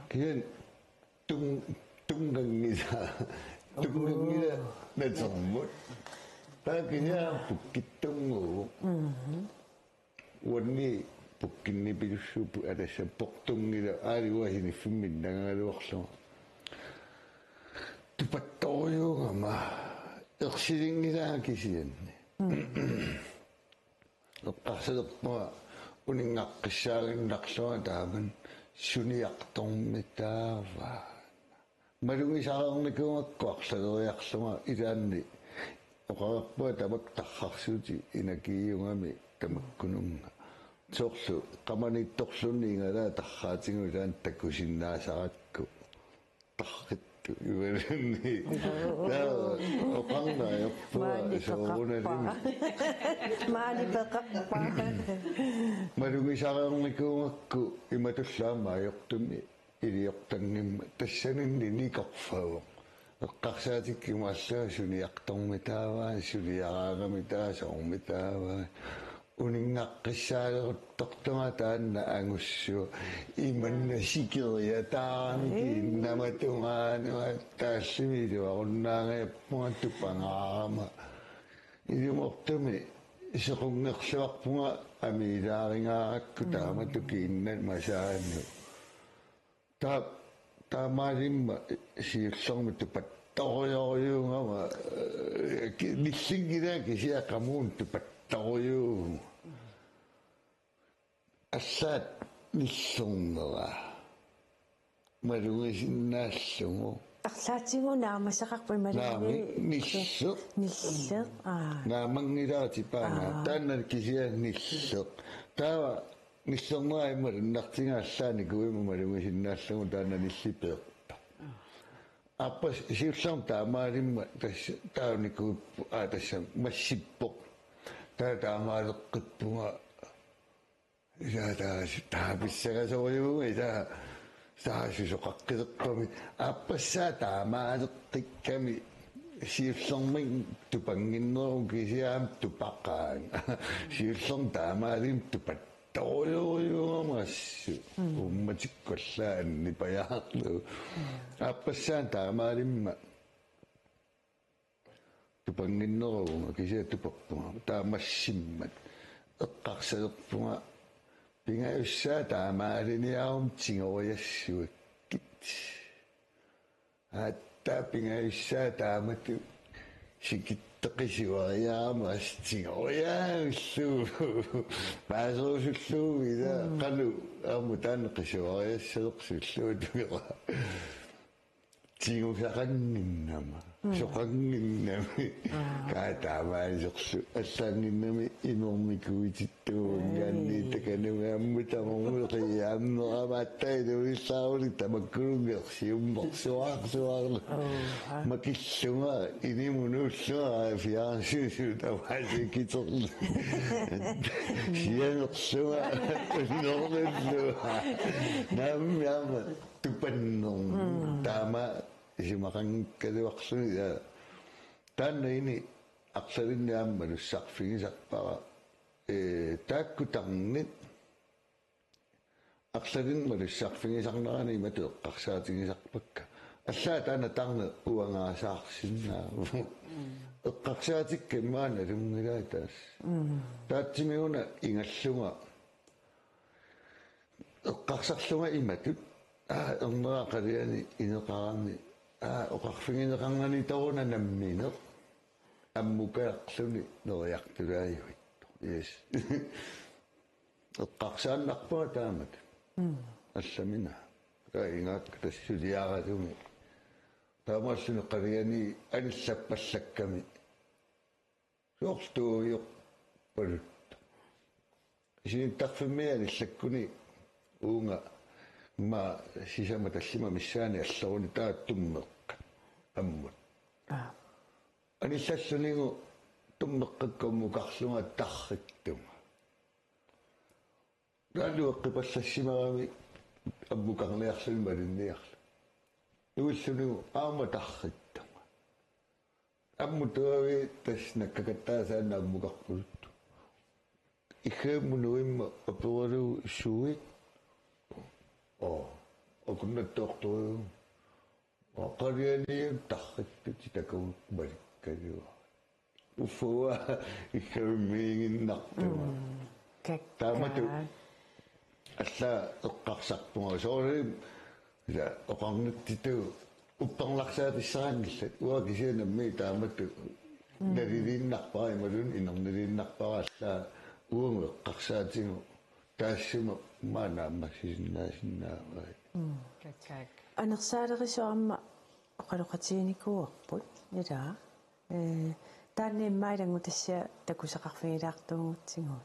Kian tungangila natsarmut. Takinya pukkittungu. Wanni pukkinni pilussuupu adassa portungila aaliwahini fimminnangaluarluma. Tupattoriungama ersilingilaa kisianni. Eqqarsalerpua uningaqqissaaginnarlua taaman suniaqtormitaava. Malungisaalernikungakku arsaleriarluma ilaanni oqarerpua tamak tarrarsuuti inakiiungami tamakkununga. Soorlu qamanittorlunni ingalaa tarraatingu ilaan takkusinnaasarakku tarqittu ivalunni oqarnaayorpua soorunalimi maalipeqarpa malungisaalernikungakku imatullaamaayortumi iliortangimma tassaninni nikorfaavo eqqarsaatikki maallaa suniaqtormitaavaa suniaraagamitaa soormitaavaa uningaqqissaaleruttortuma taanna angussua imanna sikeriataarniki innamatungaanua taassimiluarunnaangayappunga tupangaarama ilumortumi isequngerluarpunga amiilaaringaarakku taamatukiinnan masaannu taamaalimma siullermi tupattorioriungama nillingilaki siaqamuun tupattoriuungu ассаат ниллэрнера малугисиннааллугу арлаатигунаамасақарпу малуги ниллер наамангилаатипаана таанна кисиа ниллер таава ниллернера иммал нартингааллаани куиму малугисиннааллугу таанна ниллипеерпа аппас сиуллерм таамаалимма таунику тасса массиппоқ таамаалеққиппунга тааписсагасориуга саасусоқаққилеққами аппассаа таамаалеққикками сиуллермин тупангиннеру кисиаам тупаққаан сиуллерм таамаалим тупатториуриугамассу умматикколлаанни паяарлу аппассаа таамаалимма тупангиннеруга кисиа тупаққуга таамассиммат эққарсалерпунга пингаюссаа таамаалиниарум тингориассуаккит атта пингаюссаа таамату сикиттеқисуариаама астингориааллу паасерусуллуу ида қалу ааму таанеқисуариассалеқсуллуу тугера тингусақангиннама соқангиннами каатаамаалисерлу аллаангиннами инормикуититтуунгаанни таканугааммутамамулеқиаамнерамааттаилуиллаарули тамаккулунгерсиуммерсуаарлу макиллунга инимунууллуга фиаарсуусу таваасикитерлу сианерлуга норнерлуга наммяама тупаннерм таама исимақангкалуарсуни тааннаини арлалинниааммалу сарфигисарпара тааккутарнит арлалинмалу сарфигисарнерани имату эққарсаатигисарпакка аллаа таана тарне уангаасаарсиннаа эққарсаатикка имаана лунгилаа таас таатсимиуна ингаллунга эққарсарлунга иматут эрнера қалиани инеқарами оқарфигинеқарнани таруна намминеқ аммукаақлуни нериартулааюит yes эққарсааннарпуа таамат алламина таингаак тассулиаратуми таамааллуни қалиани аниллаппаллакками соортууйоқ палут синтарфиммиани ллаккуни уунга ма сисама таллима миссаани аллеруни тааттуммеққа аммут аниллаллунигу туммеққаккаммукарлунга тарриттума налуэққипаллассимарами аммукарлиарлуни малунниарлу иуллунигу аама тарриттума аммутуави таснаккакаттаасаана аммукарпулутту ихэммунуимма апералу суит окуннаттоорториу оқалиани тарриттути такуу маликкалуа уфуа ихэммиингиннартума таамату алла эққарсарпунга соори я оқарнуттиту уппарларсаатиссаангиллат уакисианамми таамату налилииннарпара ималун инерналииннарпара алла уунг эққарсаатигу таассима манааммассиннаасиннааваа какак анерсаалерисоарма оқалоқатигникуарпут нилаа таанниммаилангу тасса такусақарфигилаартугутсигу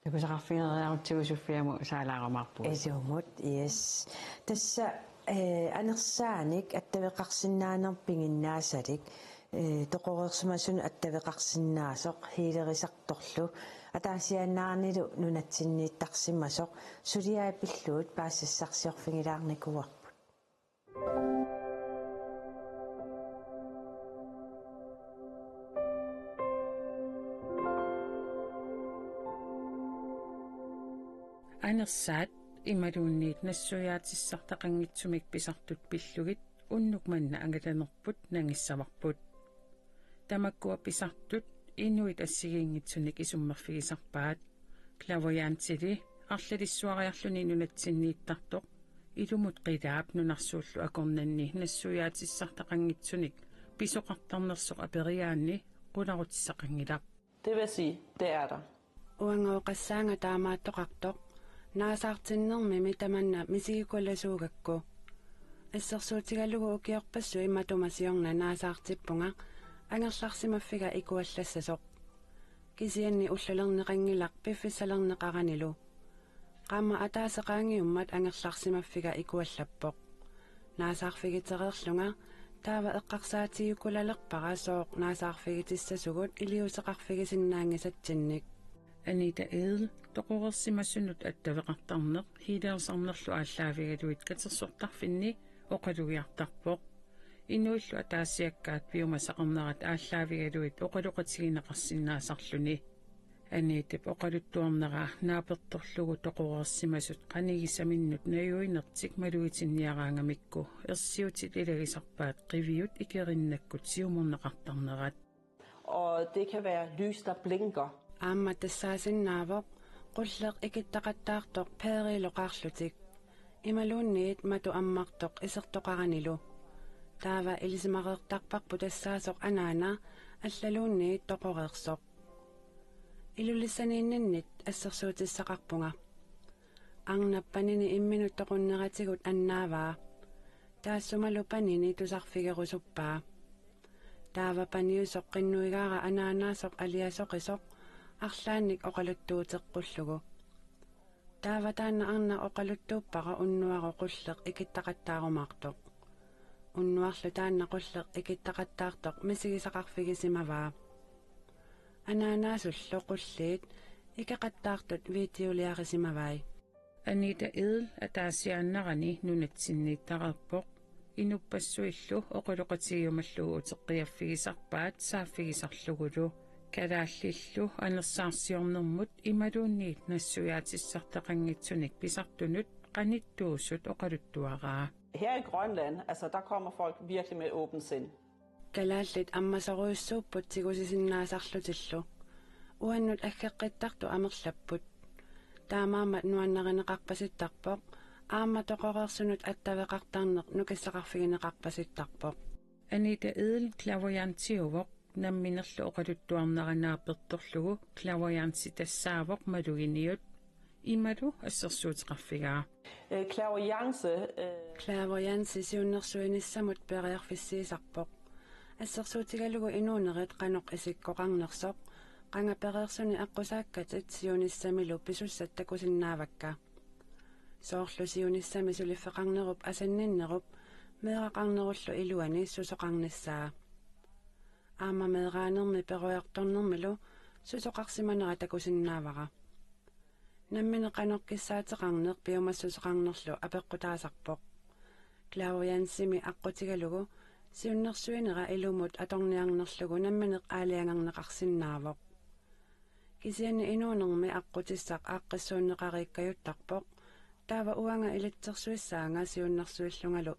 такусақарфигилаартугусуффиаму саалаарамарпу эсумут yes тасса анерсааник аттавеқарсинаанерпингиннаасалик тоқорерсумасун аттавеқарсинаасоқ хилерисарторлу атаасианнаарнилу нунатсиннииттарсимасоқ сулиаапиллуут паассассарсиорфигилаарникуарпут анерсаат ималуунниит нассуяатиссартақангитсумик писартут пиллугит уннук манна ангаланерпут нангиссаварпут тамаккуа писартут инуит ассигиингитсуник исуммерфигисарпаат клавояантили арлалиссуариарлуни нунатсиннииттартоқ илумут қилаап нунарсууллу акорнанни нассуяатиссартақангитсуник писоқартарнерсоқ апериаанни қуларутиссақангилақ. Det vil sige, det er der. уангоқассаанга таамааттоқартоқ наасаартиннерми митаманна мисигикулласуугакку ассерсуутигаллугу укиорпассу иматумасиорна наасаартиппунга ангерларсимаффига икуаллассасоқ кисианни уллалернеқангилақ пиффиссалернеқаранилу қамма атаасеқаангиуммат ангерларсимаффига икуаллаппоқ наасаарфигитерерлунга таава эққарсаатигукулалерпара сооқ наасаарфигитиссасугут илиусеқарфигисиннаангисатсинник анита ээл тоқорерсимассунут аттавеқартарнеқ хилеерсарнерлу ааллаавигалуит катерсортарфинни оқалугиартарпоқ инуиллу атаассиаккаат пиумасақарнерат ааллаавигалуит оқалуқатигинеқарсинаасарлуни аниитип оқалуттуарнераа нааперторлугу тоқорерсимасут қанигисаминнут наюинертик малуитинниараангамикку ерсиутит илагисарпаат қивиут икериннаккут сиуморнеқартарнерат. Og det kan være lys, der blinker. аама тассаасиннаавоқ qulleq ikittaqattaartoq peeriloqaarlutik imaluunniit matu ammartoq isertoqaranilу таава илисимақертарпарпу тассаасоқ анаана аллалуунниит тоқореерсоқ илулиссанииннаннит ассерсуутиссақарпунга арнаппанини имминут тоқуннератигут аннааваа таассумалу панини тусарфигерусуппаа таава паниусоқ қиннуигаара анаанаасоқ алиасоқисоқ арлаанник оқалуттуутеққуллугу таава таанна арна оқалуттууппара уннуаро qulleq ikиттақаттаарумаартоқ уннуарлу таанна qulleq ikиттақаттаартоқ мисигисақарфигисимаваа анаанасуллу qulliit икеқаттаартут видеолиарисимавай анита ээл атаасиааннарани нунатсиннииттарерпоқ инуппассуиллу оқулоқатигиумаллугу утеққиаффигисарпаат сааффигисарлугулу калааллиллу анерсаарсиорнэрмут ималуунниит нассуяатиссартақангитсуник писартунут qaниттуусут оқалуттуараа. Her i Grønland, altså der kommer folk virkelig med åbent sind. Kalaallit ammasaruissuupput sigusisinnaasarlutillu uannut aggeqqittartu amerlapput taamaammat nuannarineqarpasittarpoq aamma toqorersunut attaveqartarneq nukassaqarfigineqarpasittarpoq anita edel clavoyantiuvoq namminerlu oqaluttuarneranaappertorlugu clavoyanti tassaavoq maluginiut imalu assersuutiqarfigaa clavoyanti siunnersuinissamut periarfissiisarpoq ассерсуутигалугу инуунерит каноқ исиккоқарнерсоқ қангаперерсуни аққусааккатит сиунissамилу писуссат такусиннаавакка соорлу сиунissами сулиффеқарнеруп асанниннеруп меэқарнеруллу илуани сусоқарниссаа аамамеерааnermi перуярторнэрмилу сусоқарсиманера такусиннаавара намминеқаноркиссаатеқарнеқ пиумассусеқарнерлу апеққутаасарпоқ клауянсими аққутигалугу сиуннерсуинера илумут аторниарнерлугу намминеқ аалиангарнеқарсиннаавоқ кисиани инуунерми аққутиссақ ааққиссууннеқарииккаюттарпоқ таава уанга илитсерсуиссаанга сиуннерсуиллунгалу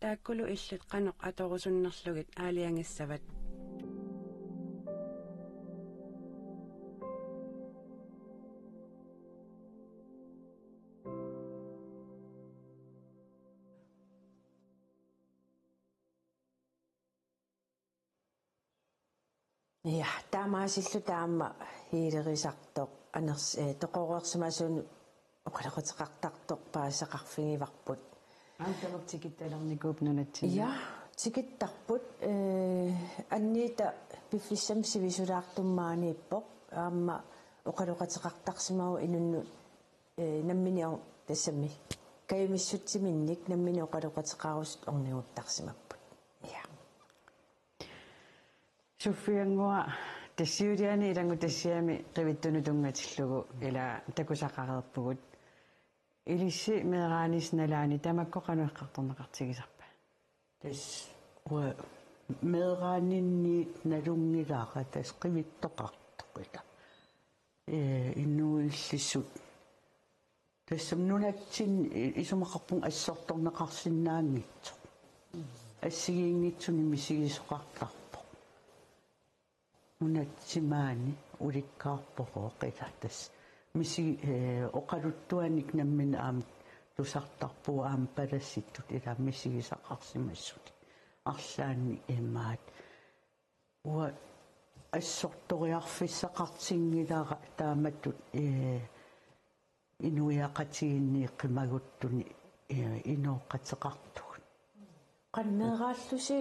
тааккулу иллит қаноқ аторусуннерлугит аалиангиссават Ja, таамаасиллу таама хиилерисартоq анерс тоқореерсимасуун оқалеқутеқартартоq паасақарфигиварпут аанталертикитталерникууп нунатси ja тикиттарпут анниита пиффиссам сивисулаартуммаанииппоq аама оқалеқутеқартарсимагу инунну намминиор тассами каюмиссутсиминник наммини оқалеқутеқарусут орнигуттарсимаппут ja суффиангуа тассиулиани илангу тассиами qivittuну тунгатиллугу ила такусақареерпугут илисси меераанис налаани тамаккоқануэққарторнеқартигисарпа тас уа меераанинни налунгилааqa тас qivittoqartoqila иннуиллиссут тассам нунатсин исумақарпун ассорторнеқарсинаангитсо ассигиингитсуни мисигисоқартар унатсимаани уликкаарпоқоқила тас миси оқалуттуаник наммин аам тусартарпуа аам паласситтут ила мисигисақарсимассут арлаанни имаат уа ассорториарфиссақартингилаара тааматтут инуяқатигинни қимагуттуни инооқатеқартугут qanneeraаллуси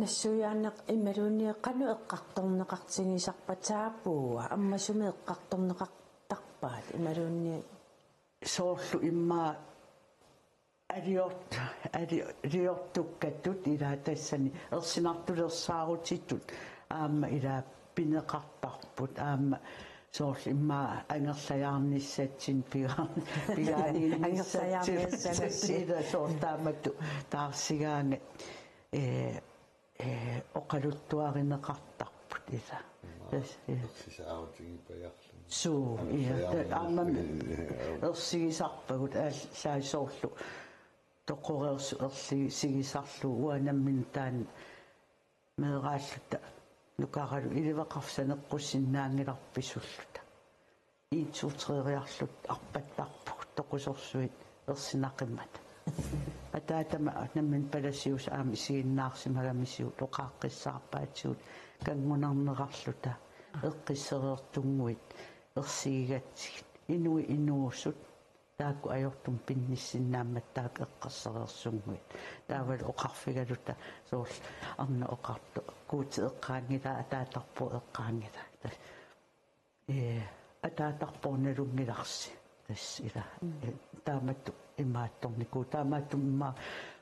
нассуяанеқ ималуунниеққану эққарторнеқартигисарпатаапууа аммасуми эққарторнеқартарпаат ималуунни соорлу имма алиортуккаттут илаа тассани ерсинартулерсаарутиттут аама илаа пинеқартарпут аама соорлу имма ангерлаярниссатсин пигаани ангерлаярниссатсила соортааматту таарсигаанга оқалуттуаринеқартарпут ила суу иа аама ерсигисарпагут ааллаисоорлу тоқореерсу ерсигисарлу уанаммин таан меерааллута нукаралу иливеқарсанеққуссиннаангиларписуллута иитсуутреериарлут арпаттарпуг тоқусорсуит ерсинақиммат атаатама наммин паласиус аами сигиннаарсимагамисиу тоқааққиссаарпаатсуут кангунарнерарлута эққиссереертунгуит ерсигигатсигит инуи инуусут таакку ajortum pinnissinnaammattaak eqqasseriерсунгуит таавал оқарфигалута соорл арна оқарту куути эққаангила атаатарпу эққаангила атаатарпорналунгиларси тас ила тааматту имаатторнику таамаатту имма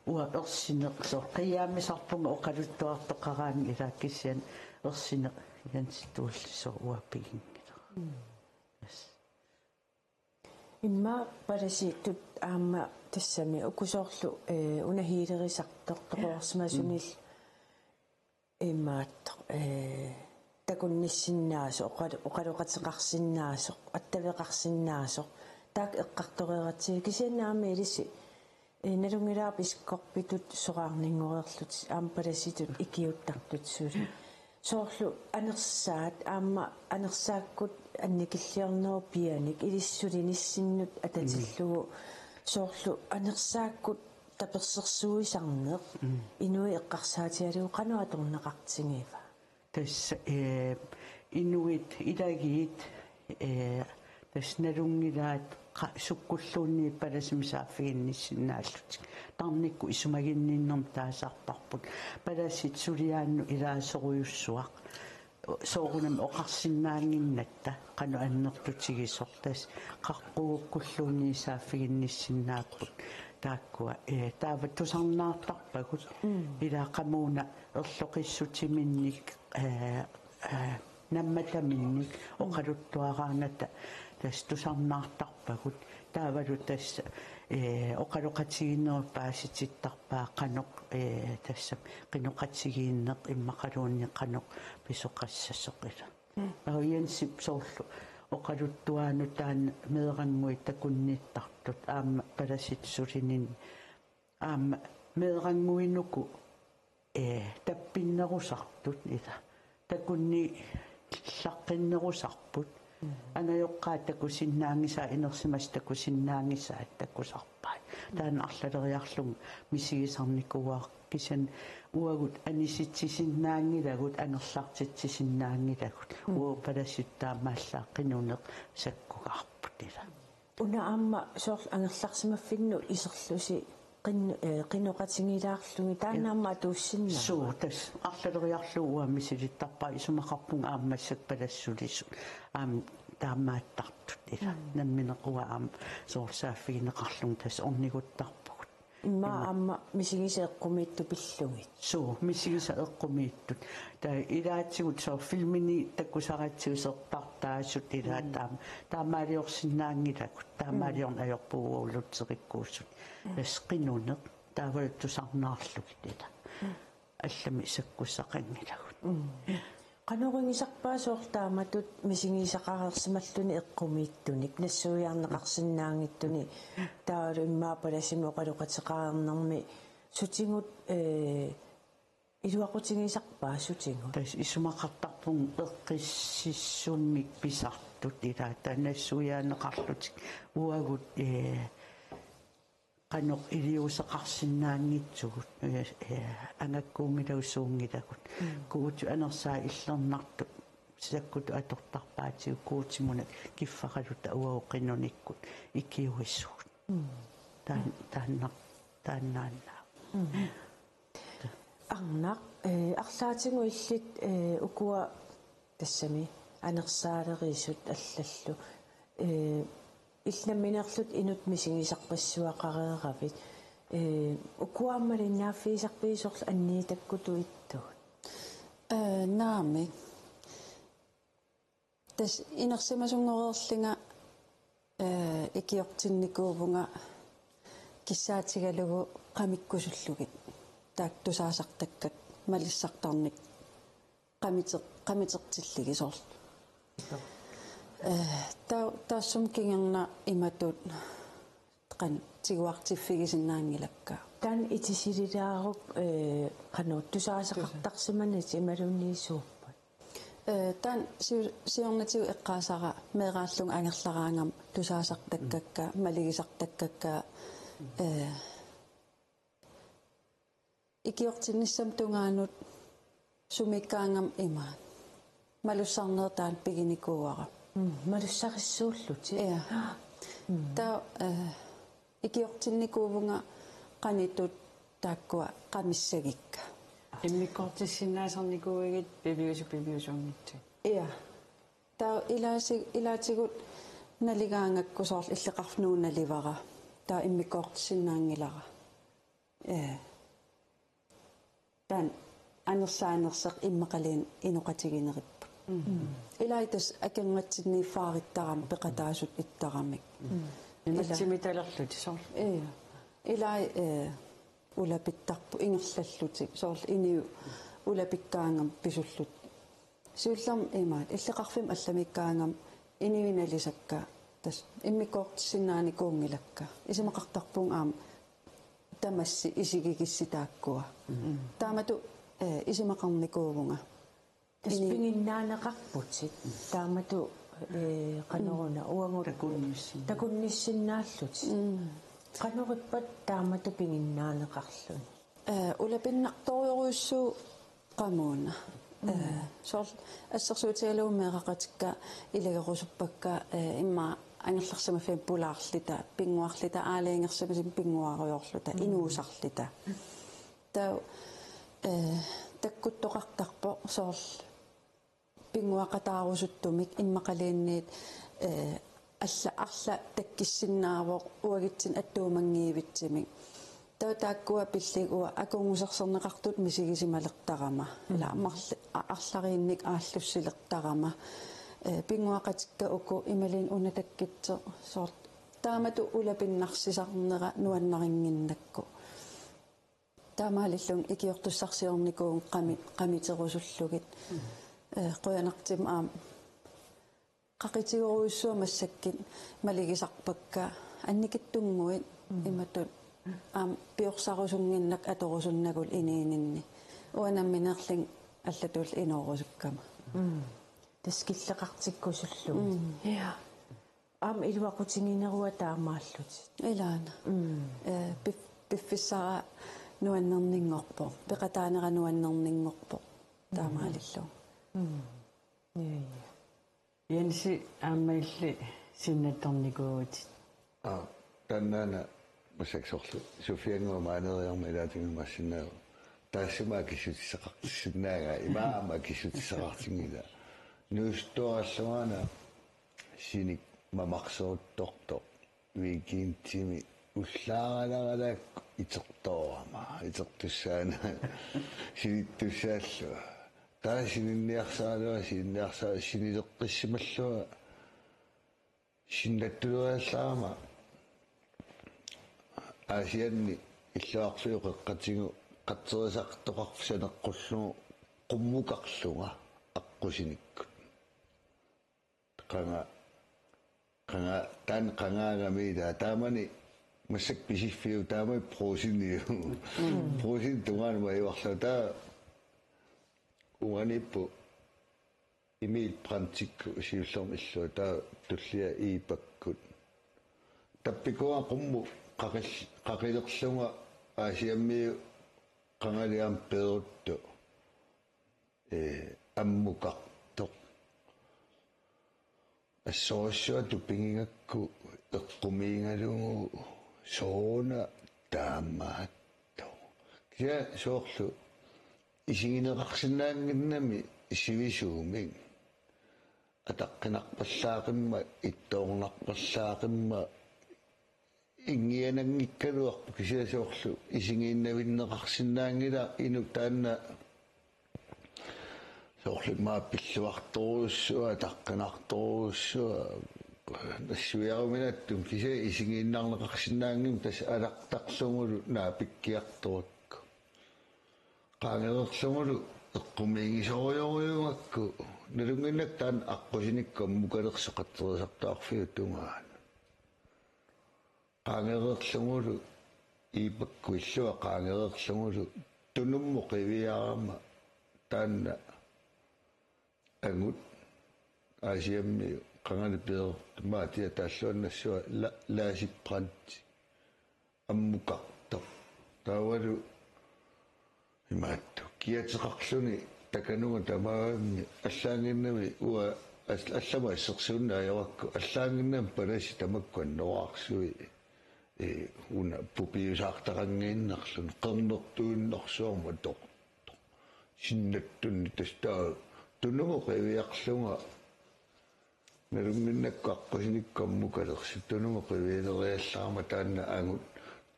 уа ерсинеқсо қиаамисарпунга оқалуттуартоқараан ила киссиан ерсинеқ янситууллисо уаппигингила имма паласииттут аама тассами укусоорлу унахиилерисартоқ тоқорсмасунил имаат такунниссиннаасо оқалуқатеқарсиннаасо аттавеқарсиннаасо таак эққарторератсиг кисианнаами илисси налунгилаа пискорпитут сораарнингореерлут аама паласитут икиуттартут суули соорлу анерсаат аама анерсааккут анникиллиарнеру пианик илиссулиниссиннут ататиллугу соорлу анерсааккут таперсерсуисарнеқ инуи эққарсаатиалугу қануаторнеқартингиива тас инуит илагиит тас налунгилаат суккуллуунни паласимисааффигинниссиннааллутик тарникку исумагинниннерм таасаартарпут паласит сулиаанну илаасоруйуссуақ соорунам оқарсиннаангиннатта қану аннертутигисортас қарпууккуллуунни сааффигинниссиннааппут тааккуа таава тусарнаартарпагут илаақамууна ерлоқиссутиминник намматаминни оқалуттуарааната тас тусарнаартарпагут таавалу тасса оқалоқатигиннеру паасититтарпаа қаноқ тасса қиноқатигииннеқ иммақалуунни қаноқ писоқассасоқила аруянсип соорлу оқалуттуаану таана меэрангуи такунниттартут аама паласитсулинин аама меэрангуинуку таппиннерусартут ила такунни лаққиннерусарпут анаёққаа такусиннаангисаа инерсимас такусиннаангисаа таккусарпаа таана арлалериарлугу мисигисарникуаа кисан уагут аниситсисиннаангилагут ангерлартитсисиннаангилагут уу паласиттаамааллааққинунеқ саккугаарпут ила уна аама соор ангерларсимаффинну исерлуси qinnoqatingilaarlugi taannaamma tuussinna suu tas арлалериарлугуа мисилиттарпаа исумақарпунга ааммассак палассулису аам таамааттартут ила намминеқуа аам соорсааффигинеқарлун тас орнигуттарпугут имма аама мисигисеэққумиитту пиллугит суу мисигисаэққумииттут таа илаатсигут соор филмини таккусаратсиусертартаасут илаа таамаалиорсиннаангилагут таамаалиорн аёрпуугуулутсериккууссут эсқинунеқ таавалтусарнаарлугит ила аллами саккуссақангилагут qanoringisarpaa soortaamattut misingисақарерсималлуни эққумииттуник нассуиарнеқарсинаангиттуни тааlu иммаапаласими оқалуқатеқарернэрми сутингут илуақутингисарпаа сутингут тас исумақартарпун эққиссиссуунник писартут илаа танассуиаанеқарлутик уагут qanoq iliusaqarsinnaangitsugut angakkuungilaussuungilagut kuutu anersaa illernertut саккуту аторторпаатиу куутимуна киффақалута уауқинуниккут икиуиссуут тааннаанна арнақ арлаатингу иллит укуа тассами анерсаалерисут аллаллу иллнамминерлут инут мисигисарпассуақарееравит укуааммалиннааффиисарпиисорлу анниитаккуту иттуут наами тас инерсимасунгореерлинга икиортинникуувнга киссаатигалугу qamikkusulлугит таактусаасартаккат малиссартарник qamiteqtilligi soorl таассум кингерна иматут qan тигуартиффигисиннаангилакка таан итисилилаарук qannuuttusaasaqartarsimanit imalunniisuuppat таан сиорнатигу эққаасара меэрааллунга ангерлараангам тусаасартаккакка малигисартаккакка икиортинниссам тунгаанут сумиккаангам има малуссарнеертаан пигиникууара малуссарissууллути таа икиортинникуувнга qanitut тааккуа qamissagikka иммиккортиссиннаасарникуугит пивиусунгитсу таа илаатигут налигаангаккусоор иллеқарнууналивара таа иммиккортиссиннаангилара таан анерсаанерсеқ иммақалиин иноқатигинериппут илаитас акингатсиннииффаариттарам пеқатаасут иттарамик иматсимиталерлути соор илай улапиттарпу ингерллаллутик соорл иниу улапиккаангам писуллут сиулларм имаат иллеқарфим алламиккаангам иниуиналисакка тас иммиккортиссиннаани куунгилакка исимақартарпун аам тамасси исигигисситааккуа таамату исимақарникуувнга таспингиннаанеқарпутит таамату qanорuna уангу такунниссиннааллут qanориппат таамату пингиннаанеқарлун улапиннарторюруссуу qamуuna соор ассерсуутигалуумеэқақатикка илагерусуппакка имма ангерларсамаффин пулаарлита пингуарлита аалиингерсамасим пингуаруйорлута инуусарлита таа таккуттоқартарпо соор пингуақатаарусуттумик иммақалиинниит алла таккиссиннаавоқ уагитсин аттуумангиивитсимик таутааккуа пиллигуа акунгусерсернеқартут мисигисималертарама ила аммарли арлариинник ааллуссилертарама пингуақатикка уку ималин унатаккитсо сорт таамату улапиннарсисарнера нуаннарингиннакку таамаалиллун икиортуссарсиорникуун qamiтерусуллугит қуянартим аам qaqitigoruissua massakkit maligисарпакка анникиттунгуит иматут аам пиорсарусунгиннак аторусуннагул иниининни уанамминерлин аллатул иноорусуккама таскиллеқартиккусуллугит я аам илуақутингинеруа таамааллут илаана пиффиссара нуаннернингорпо пеқатаанера нуаннернингорпо таамаалиллу Янси аамаилли синнатторникуути таннана масаксорлу суфиангуа маанериарма илаатингимассинаа таассимаа кисутиссақартиссиннаага имаама кисутиссақартингила нустоаллуана синик мамарсоотторто викинтими уллаараларалаак итертоорама итертуссаана синиттуссааллуа таасининниарсаалуа синилеққиссималлуа синнаттулуаллаама асианни иллуарсуйоқеққатигу қатсерисартоқарфсанеққуллугу қуммукарлунга аққусиниккут қанга қангаагамида таамани массак писиффиу таамай просиниу просин тугаанма иорлута уаниппу имил прантикку сиуллерми иллуа таа туллиа иипаккут таппикуа қумму қақилерлунга аасиаммиу қангалиам перутту аммукартоқ ассооссуа туппингингакку эққумиингалугу соона таамаатто кия соорлу исигинеқарсинаангиннами сивисуумин атаққинарпаллаақимма иттоорнарпаллаақимма ингианангиккалуарпу кисиасоорлу исигииннавиннеқарсинаангила ину таанна соорлу мааппиллуарторуссуа таққинарторуссуа нассуяаруминаттум кися исигииннарнеқарсинаангим тас алартарлугулу наапиккиарторакку qaangeerlungulu eqqumiingisorioriungakku nalunginnak taan aqqusinikkam mukalerseqatterisartaarfiu tungaan qaangeerlungulu iipakku illua qaangeerlungulu tunummu qiviarama taanna angut asiammiu qangalipir maatia taalluannassua laasipranti ammukartoq taawalu имаатту киатеқарлуни такануга тамаагамми аллаангиннами уа аллама иссерсуунна аявакку аллаангиннам паласи тамаккуан ноаарсуи уна пупиусаартарангииннарлун қернертуиннэрсуарма тоқ синнаттунни тастаа тунумо қивиарлунга налунгиннакку аққусиниккаммукалерси тунумо қивиилериаллаарма таанна аагут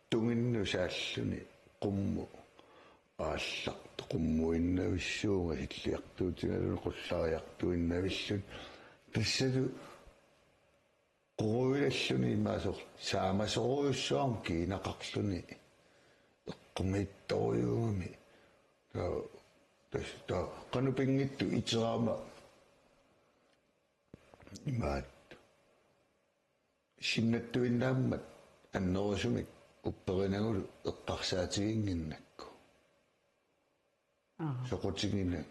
тунгиннусааллуни қумму аалларту qummuinnavissuunga hilliartuutigalun qullariartuinnavillun тассалу quruvillalluni immaasor saamasoruussuarm kiinaqarluni eqqummittoriuumi ta qanupingittu iteraama imaat sinnattuinnaammat annerusumik upperingagulu eqqarsaatiginginnakku soqutiginna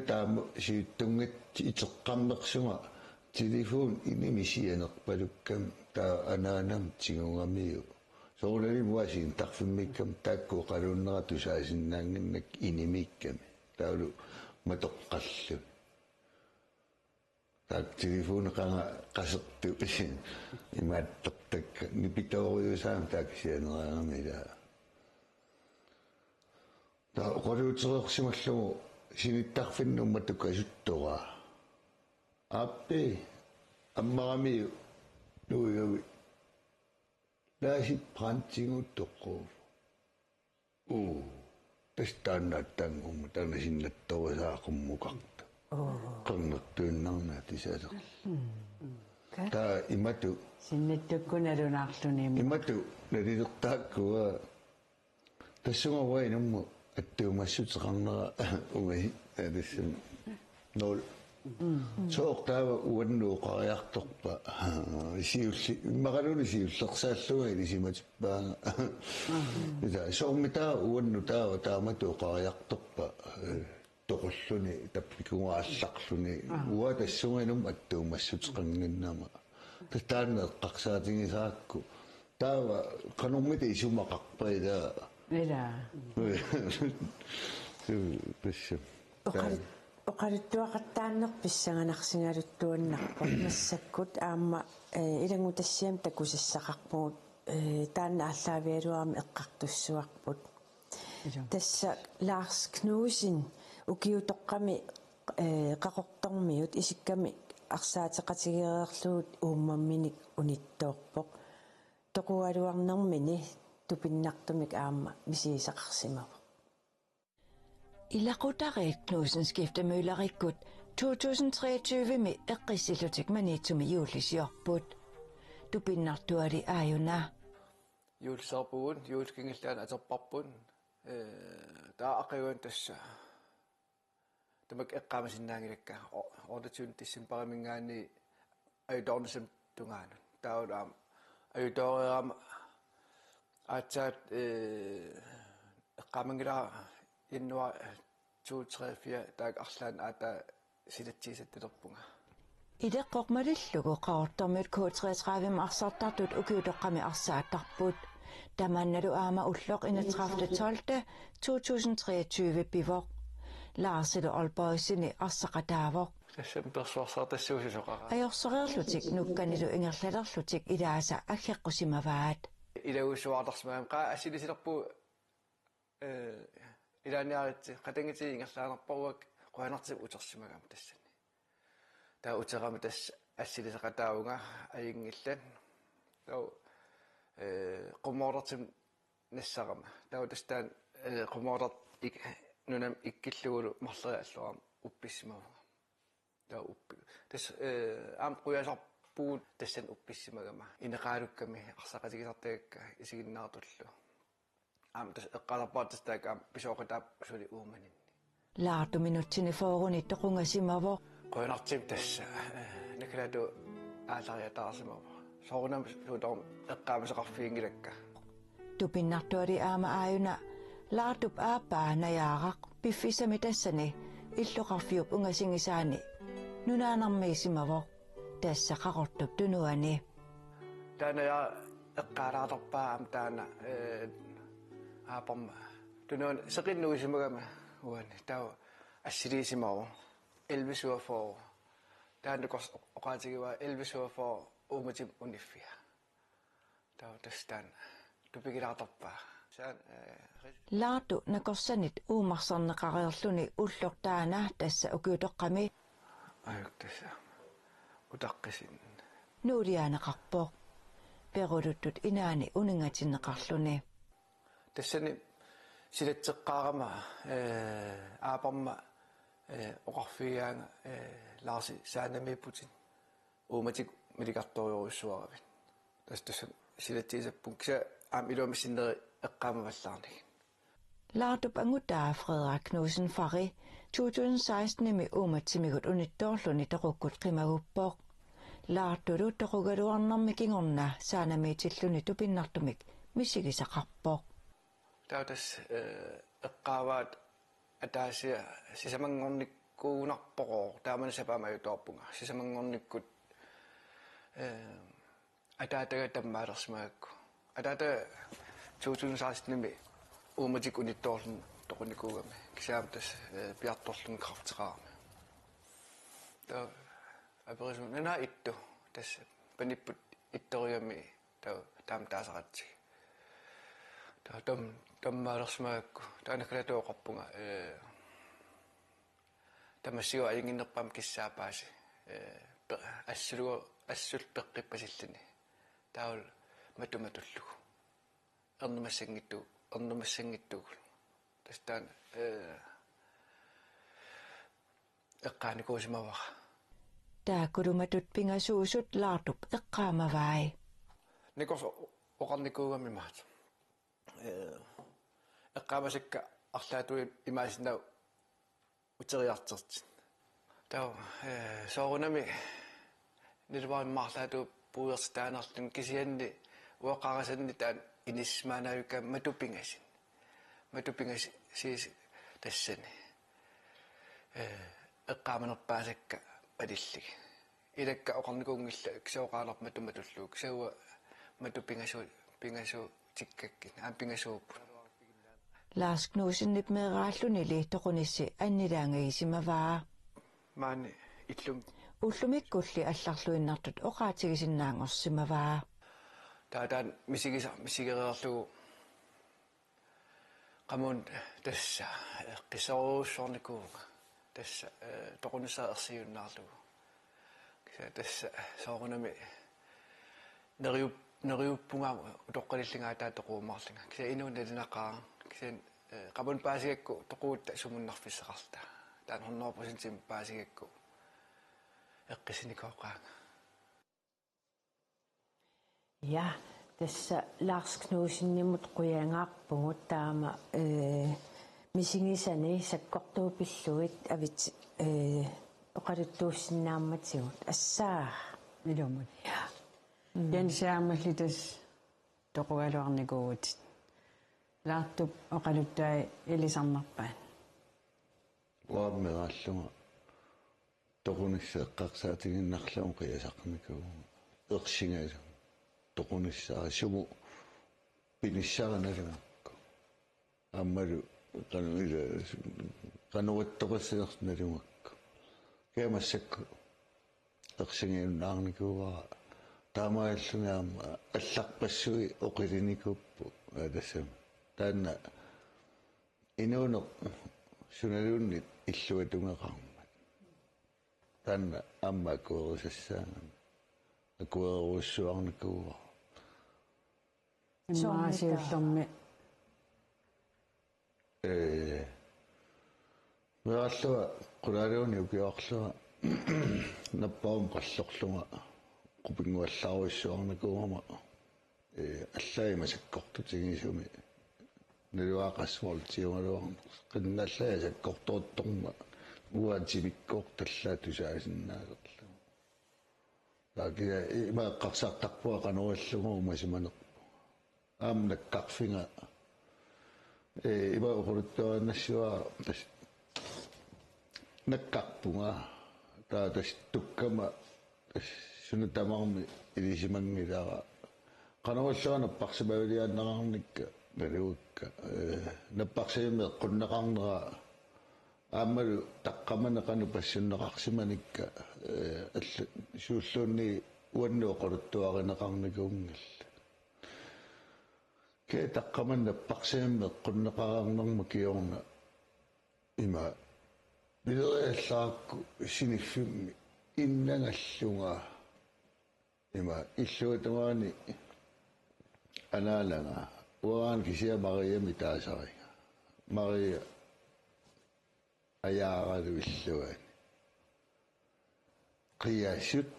taama siuttungit iteqqarnersunga telefon inimisianerpalukkam taa anaanam tigungamiu soorali muasin tarfimmikkam taakku qaluunnera tusaasinnaanginnak inimikkami taulu matoqqallu taak telefon qanga qasertu imaattertakka nipitooriusaam taaksianeraagamila taa qaluuterersimallugu sinittarfinnummatukka asuttoraa appi ammaramiu nuuyavi laasi prantingut toqquu тастаннааттангумма танасиннатторисаақуммукарта қернертуиннарна тисаасеқ таа имату синнаттуккуналунаарлуними имату налилертааккуа тассунгаваинумму аттуумассутеқарнера угаи тассам нол соортаава уаннууқариарторпа исиулли иммақалуни сиуллерсааллуга илисиматиппаага ита соормитаа уаннутаава тааматууқариарторпа тоқуллуни таппикугаалларлуни уа тассунгинум аттуумассутеқангиннаама тастаанне эққарсаатингисаакку таава канормити исумақарпаила эла писсам оқалуттуақаттааннер писсаганарсингалуттуаннарпа массаккут аама илангутассиам такусиссақарпугут таанна аллаавиалуарми эққартуссуарпут тасса Lars Knudsen укиутоққами қақортормиут исикками арсаатеқатигереерлуут ууммамминик униттоорпоқ тоқуалуарнэрмини тупиннартумик аама мисиисақарсимава Ilaqutarit Knudsen skiftemøllerikkut 2023 med eqqissillutik manitsumi juulisiorput tupinnartuali aajuna juulisarpugun juulikingillaana aterparpun taa aqiuan tassa tamak eqqaamasinnaangilakka ordatun tissimparaminngaani ayutornisam tungaanun taulaam ayutoriaam aatsaat eqqaamangilaa innua 2-3-4 taak arlaan aata silatsiisattilerpunga ideqqormalillugu qaortormut K33 arsartartut ukiutoqqami arsaattarput tamannalu aama ulloq 31.12.2023 pivoq Laarsilo Aalborgsini arsaqataavoq tassam persuarsaartassuusisoqara ajorsoreerlutik nukkanilu ingerlalerlutik ilaasa aggeqqusimavaat ilaussuartarsmaam qaa asilisilerpu ilaaniarit qatangiti ingerlaanerparuak quanartib utersimagam tassani taa uterama tass assilisaqataavunga ayingillan tau qummoortartim nassarama tau tastaan qummoortart nunam ikkillugulu marlera alluram uppissimavuga tau uppi tas am quyasarpuut tassan uppissimagama ineqaalukkami arsaqatigisartagakka isiginnaartullu am tas eqqalarpaat taakam pisooqataap suli uumaninni laartu minutsini fooruni toqungasimavoq quanartim tassa nakalatu aalariataarsimava soorunam suutorum eqqaamaseqarfiingilakka tupinnartuali aama aajuna laartup aappaa najaaraq piffisami tassani illoqarfiup ungasingisaani nunaanarmiisimavoq tassa qaqortup tunuani taanaya eqqaalaartarpaa am taana aapamma tunuan seqinnuisimagama uani tau assiliisimaru elvisuafor taanukors oqaatigiwa elvisuafor uumatim uniffia tau tastaan tupigilaartarpaa saan laatu nakorsanit uumarsarneqariorluni ullortaana tassa ukiutoqqami ayuktassa utaqqasin nuuliaaneqarpoq peruluttut inaani uningatinneqarluni tassani silatseqqaarama aaparma oqarfiaanga laarsi saanamiipputin uumatik milikartoriorussuaravit tassam silatsiisappun kisa aam iluamissineri eqqaamavallaarnik laartup angutaa Frederik Knudsen fari 2016 mi uumatsimigut unittoorluni toqukkut qimaguppoq laartulu toqugaluarnarmikingorna saanamiitilluni tupinnartumik misigisaqarpoq tautas eqqaavaat ataasia sisamangornikkuunarpoqoo taamana sapaamajutoorpunga sisamangornikkut ataataga tammaalersimaakku ataata 2016 mi uumatik unittoorlun toqunikuugami kisaamtas piartorlun krafteqaarmi ta aperisun nana ittu tas panipput ittoriami taam taasaqatsig tammaalersimaakku taanakalatuoqarpunga tamassigo ayinginnerpam kissaapaasi assul peqqipasillani taul matumatullugu ernimassangittu орнумассангиттугул тастаан эққааникуусимавара тааккулуматут пингасуусут лаартуп эққаамаваи никос оқарникуугами маат эққаамасакка арлаатуи имаасинау утериартертин таа соорунами нилваан маарлаату пуерстаанерлун кисианни уақарасанни таан иниссмаанаавика матупингасин сис тассани эққааманерпаасакка алиллиг илакка оқарникуунгилла ксаоқааларма туматуллуу ксауа матупингасу тиккаккин ааппингасууппут Lars Knudsen нипмерааллуни лиитоқунисси аннилаангагисимаваа маани иллум уллумиккулли алларлуиннартут оқаатигисиннаангорсимаваа таатаан мисигереерлугу qamун тасса қисоруссорникууга тасса тоқунисаа ерсиуннаарлугу киса тасса соорунами нериуппунгаама утоққалиллингаа таатоқуумарлинга киса инуунналинақаа кисан qamун паасигакку тоқуутта сумуннарфиссақарта таан 100% паасигакку эққисиникооқаага Ja, tässä Lars Knudsen nimut quyangaarpugut taama misingisani sakkortuupilluit avit oqaluttuussinnaammatsigut assaa илумут янсаамаллитас тоқугалуарникуугут лаартуп оқалуттай илисарнарпаан уаммерааллуга тоқунисса эққарсаатигиннарлау қиасақникуу ерсингалу тоқунissаа суму пиниссараналугакку аммалу кануаттоқассиерналугакку кемассакку ерсингиуннаарникууара таамааллугаама алларпассуи оқилиникуппу алассам таанна инуно суналууннит иллуатунгеқармат таанна аммакуерисассаангам акуеруссуарникууара маасиуллэрми меаллуа qulaaluuni ukiorlua nappaum qallerlunga qupinguallaaruissuarnikuuma аллаима саккортутигисуми налуаақассуарлтиумалуарна qinnaallaa саккортуутторма уаатимиккоор таллаа тусаасиннаагерлу такия имааққарсаартарпуа qanуаллугуума симанеқ аамнаккарфинга има оқулуттуанассуа наккарпунга таатас туккама сунутамарми илисимангилара qanуаллуа наппарсимавилиааннеқарникка налуукка наппарсимеэ qunneqarnera аамалу таққаманеқану пассуннеқарсиманикка алла сууллуунни уанну оқулуттуаринеқарникунгал ке таққаманна парсимеэ qunneqararnerma киорна има билериаллаакку синиффимми иннангаллунга има иллуутамаани анаалага уаан кисиа мариами таасарига мария аяагалуиллуани қиясут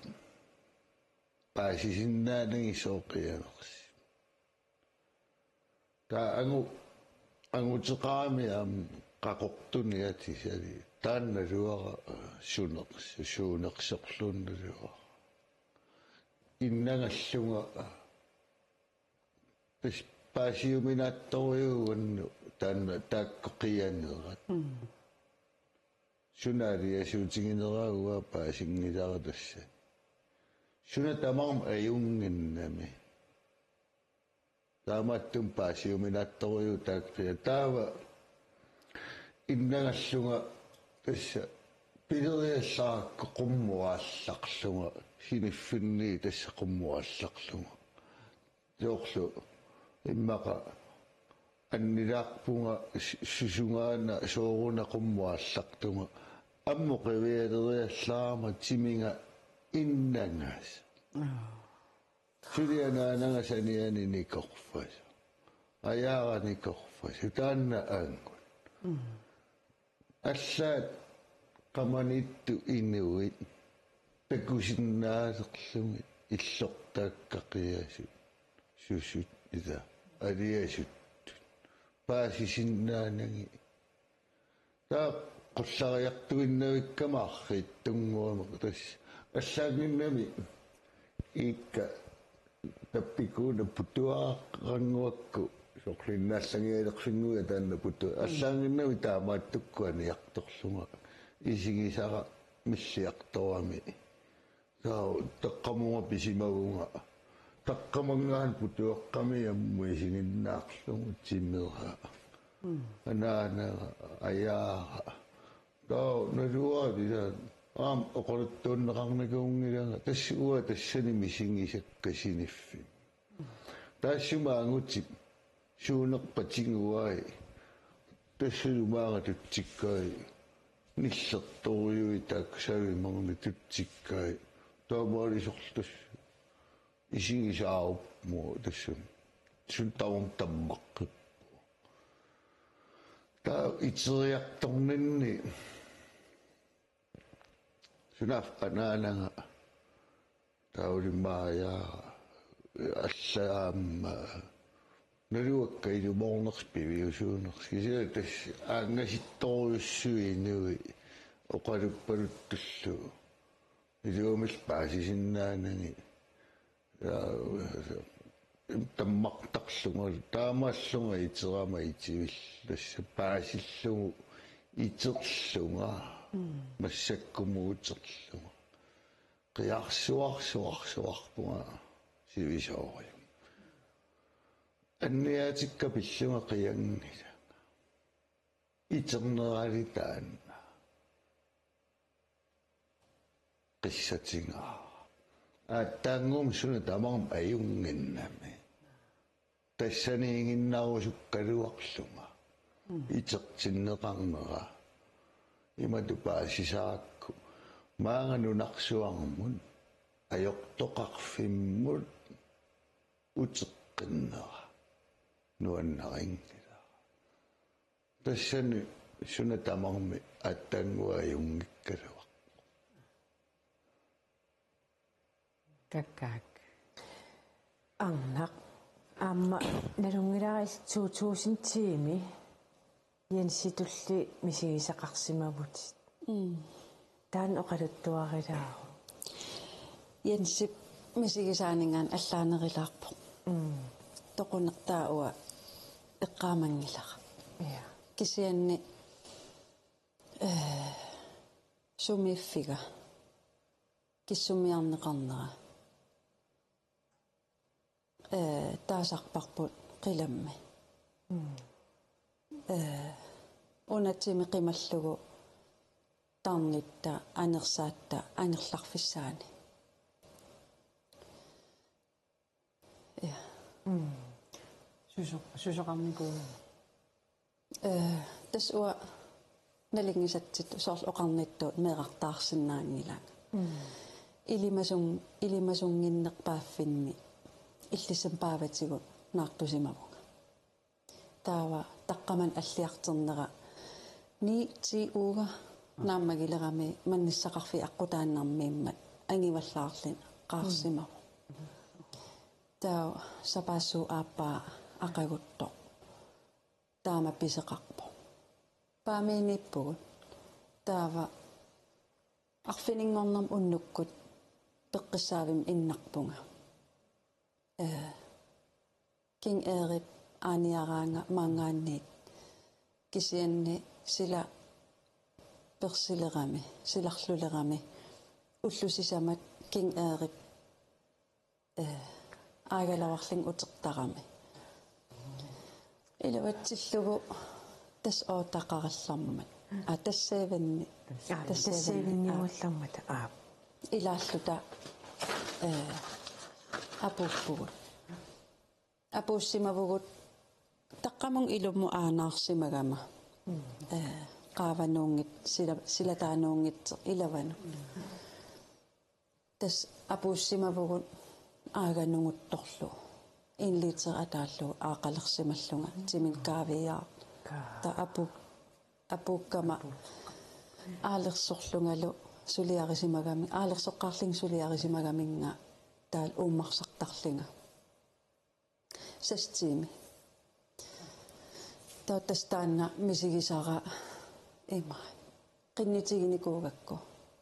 паасисиннаанаги сооқианерси таа ангутеқаами аам қақортуниатисали таанналуара суунеқсоқлуунналуара иннагаллунга паасиуминаатториуанну таанна тааккоқианерат сунаалиасуутигинераагуа паасингиларатасса суна тамарм аюнгиннами таамааттум паасиуминаатториу тааккиа таава иннагаллунга тасса пилериаллаакку qummuaallaqlunga siniffinni tassa qummuaallaqlunga jooqlu immaqa аннилаарпунга сусунгаана сооруна qummuaallaqtunga амму qevialeriallaarma timinga innangas сулианаанага саниани никорфас аяаганикорфа сутаанна аангут аллаат qamaniittu innuit такусиннаасерлуми иллортааккақиасут сусут ида алиасут паасисиннаанаги таа qulлариартуиннавиккамааррит тунгуамак тас аллаагиннами икка таппикууна путуаарангуакку соқлиннааллагиалерсингуя таанна путу аллаагиннами таамааттуккуани ярторлунга исигисара миллиарторами таа таққамуга писимагунга таққамангаан путуэққами амму исигиннаарлугу тиммеерха анаана аяара таа налуариса аам оқолуттууннеқарникуунгилага тассуа тассани мисингисаккасиниффи таассумаангутик суунерпатингуай тассулумаага тутсиккай ниллерторюи тааксавимарни тутсиккай таамаалисорлтус исигисаарупму тассун сунтавам таммаққип таа итериарторнинни сунаф анаанага таулимааяа аллаамма налуакка илуморнерс пивиусуунерс кисиа тас аангаситторуссуинуи оқалуппалуттуллу илуумил паасисиннаанани таммартарлунга таамааллунга итерама итивил тасса паасиллугу итерлунга массаккумуутерлунга қиарсуарпунга сивисоори анниатикка пиллунга қиангила итернералитаанна қиссатинга аттангум суна тамам аюнгиннами тассаниингиннарусуккалуарлунга итертиннеқарнера имату паасисаакку маанганунарсуармун ajortoqarfimмут утеққиннера нуаннарингила тассани суна тамарми аттангуаюнгиккалуа какак аннақ аама налунгилаарис 2000-тими янситулли мисигисақарсимавут таан оқалуттуарилаару янсип мисигисаанингаан аллаанерилаарпо тоқунертаауа эққаамангилара я кисианни сумиффига киссумиарнеқарнера таасарпарпут қиламми унатсими қималлугу тарнитта анерсаатта анерларфиссаани я сусоқарникуу тасуа налингисатсит соорл оқарниттуут меэқартаарсинаангилаа илимасунгиннерпааффинни иллиссам пааватигу наартусимавунга таава таққаман аллиартернера ни ти уга нааммагилерами манниссақарфи аққутааннармииммат ангиваллаарлин қаарсимаву таа сапассуу ааппаа ақагутто таама писеқарпо паамииниппугут таава арфинингорнерм уннуккут пеққиссаавим иннарпунга кин эрит аниараанга мангаанниит кисианни сила персилерами силарлулерами уллусисамат кин эрит аагалаварлин утертарами илаватсиллугу тас оотақараллармат тассааванни тассаавинниуаллармата илааллута апууппугут апууссимавугут таққамун илумму аанаарсимагама qaavanuungit silataanuungit ilavanu tas apuussimavugut aaganunguttorlu 1 liter ataallu aaqalersimalluga timin kaaviyaa ta apuukkama aalersorlungalu suliarisimagami aalersoqqaarling suliarisimagaminga taal uummarsartarlinga sastimi tautastaanna misigisara ima qinnitiginiikuugakku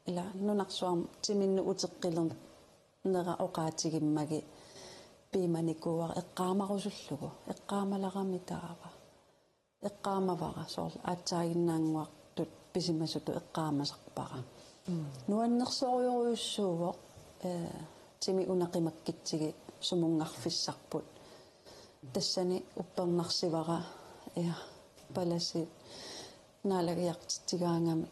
ila nunarsuam timinnu uteqqilern nera oqaatigimmagi piimanikuuar eqqaamarusullugu eqqaamalarami taava eqqaamavara soorl aatsaaginnaanguartut pisimasutu eqqaamasarpara nuannersoorioruyussuuvoq timi unaqimakkitsigi sumungarfissarput tassani uppernarsivara ja palasi naalagiartitigaangami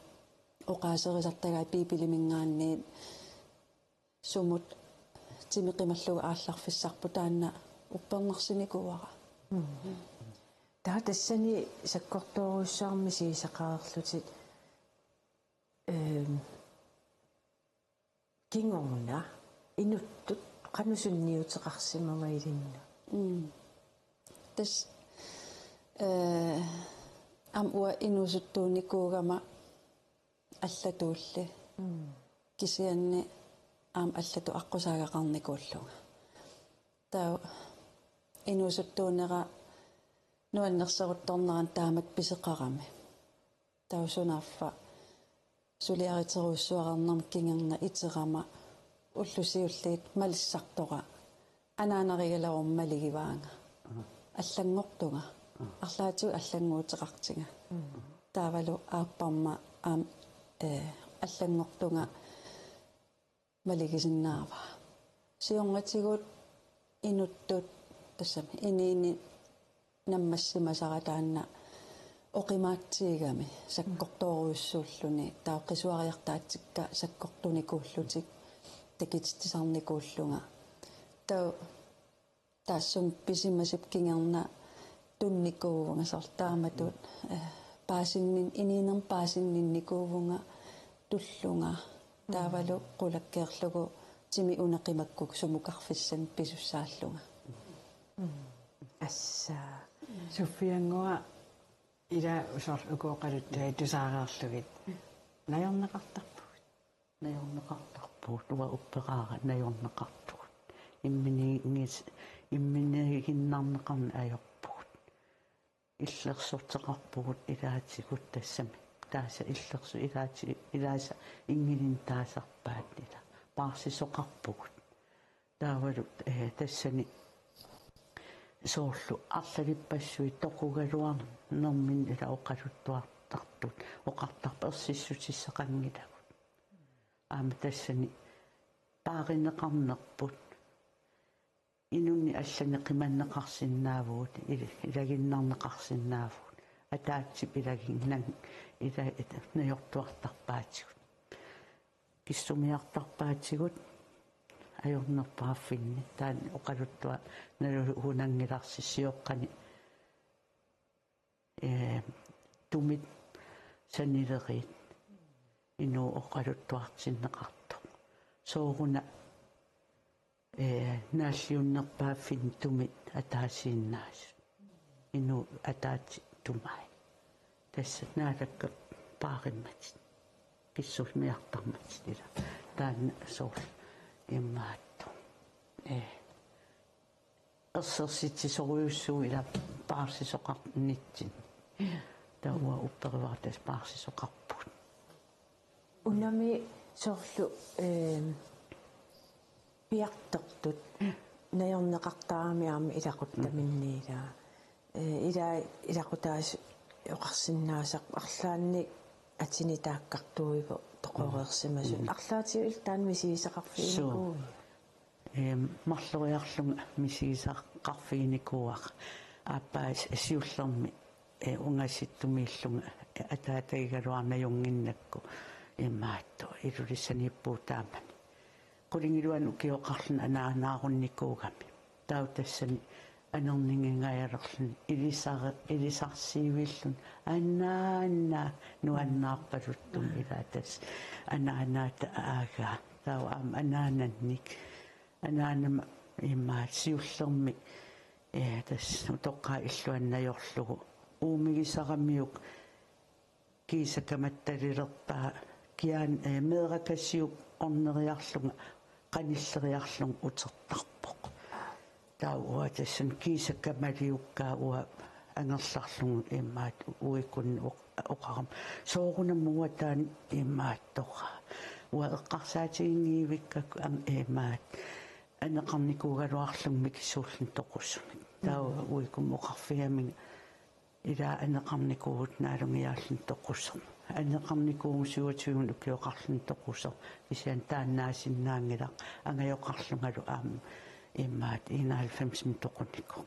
oqaaserisartagai piipilimingaanniit sumut timi qimalluga aallarfissarpu taanna uppernersinikuara taa tassani sakkortoruussaarmi siisaqaarlutit kingorna inuttut qanusunniuteqarsimamailinna tas am ua inusuttuunikuugama allatuulli kisianni am allatu aqqusaageqarnikuulluga taa inusuttuunera nuannerseruttorneran taamat piseqarami tausunaaffa suliariteruussuararnarm kingerna iterama ullusiulliit malissartora anaanarigalarum maligivaanga аллангортунга арлаату аллангуутеқартига таавалу ааппарма аам аллангортунга малигисиннаава сионгатигут инуттут тассами иниини наммассимасаратаанна оқимаатсигами саккорторуйуссууллуни тааққисуариартаатикка саккортуникууллутик такитсарникууллунга таа тассум писимасип кингерна тунникуувнга сортааматут паасиннин ининерм паасиннинникуувнга туллунга таавалу qulakkeerlugu timi unaqqimakkuk sumukарфиссан писуссааллунга асса суффиангуа ила усор укуоқалуттай тусаареерлугит наёрнеқартарпут уа уппераара наёрнеқартугут имминигиннарнеқарна аёрпугут иллерсортеқарпугут илаатигут тассами тааса иллерсу илааса ингилин таасарпаат ила парсисоқарпугут таавалут тассани соорлу арлалиппассуи тоқугалуарна нэрмин ила оқалуттуартартут оқартарперсиссутиссақангилагут аама тассани пааринеқарнерпут инунни алланеқиманнеқарсинаавуут илагиннарнеқарсинаавуут атаатсип илагиннан ила наёртуартарпаатигут киссумиартарпаатигут ajornerpaafinni taan oqaluttua nalu hunangilарсиссиоққани tumit sanileriit ину oqaluttuartinneqartu sooruna нааллиуннерпааффин tumit атаасииннаас ину атаати тумай тасса наалакка паариммат киссулмиартармат ила таанна соор имаатто ассерситсисоруйуссуу ила паарсисоқарнитсин тауа упперивартас паарсисоқарпут унами соорлу пиартертут наёрнеқартаарами аама илақуттаминниила илақутаас оқарсиннаасақ арлаанни атини тааккартуиго тоқореерсимасут арлаатиу илтаан мисигисақарфииникуу марлуриарлунга мисигисаққарфииникуақ ааппаас сиуллерми унгаситтумииллунга атаатаигалуарнаюнгиннакку имаатто илулиссаниппуутаамани qulingilluanu kioqarlun anaanaarunnikuugami tautassani anerningingayalerlun ilisarsiivillun annaanna nuannaarpaluttum ilaatas anaanaata aagaa tau am anaanannik anaanama immaat siullermi tässä tokkaa illuanna jorlugu uumigisaramiuk kiisakamattalillerpaa kian meerakasiuk orneriarlunga qanilleriarlung utertarpoq taua tassan kiisakamaliukkaa ua angerlarlungu immaat uikun oqaram soorunamua taan immaattoqa ua eqqarsaatigingiivikkak immaat aneqarnikuugaluarlung mikisuullun toqussumik taua uikum oqarfigaming ila aneqarnikuut naalungiaallun toqussum aneqarnikuugusuatigun ukioqarlun toqussor kisian taannaasinnaangilaq angajoqarlungalu aam immaat 91 toqunnikku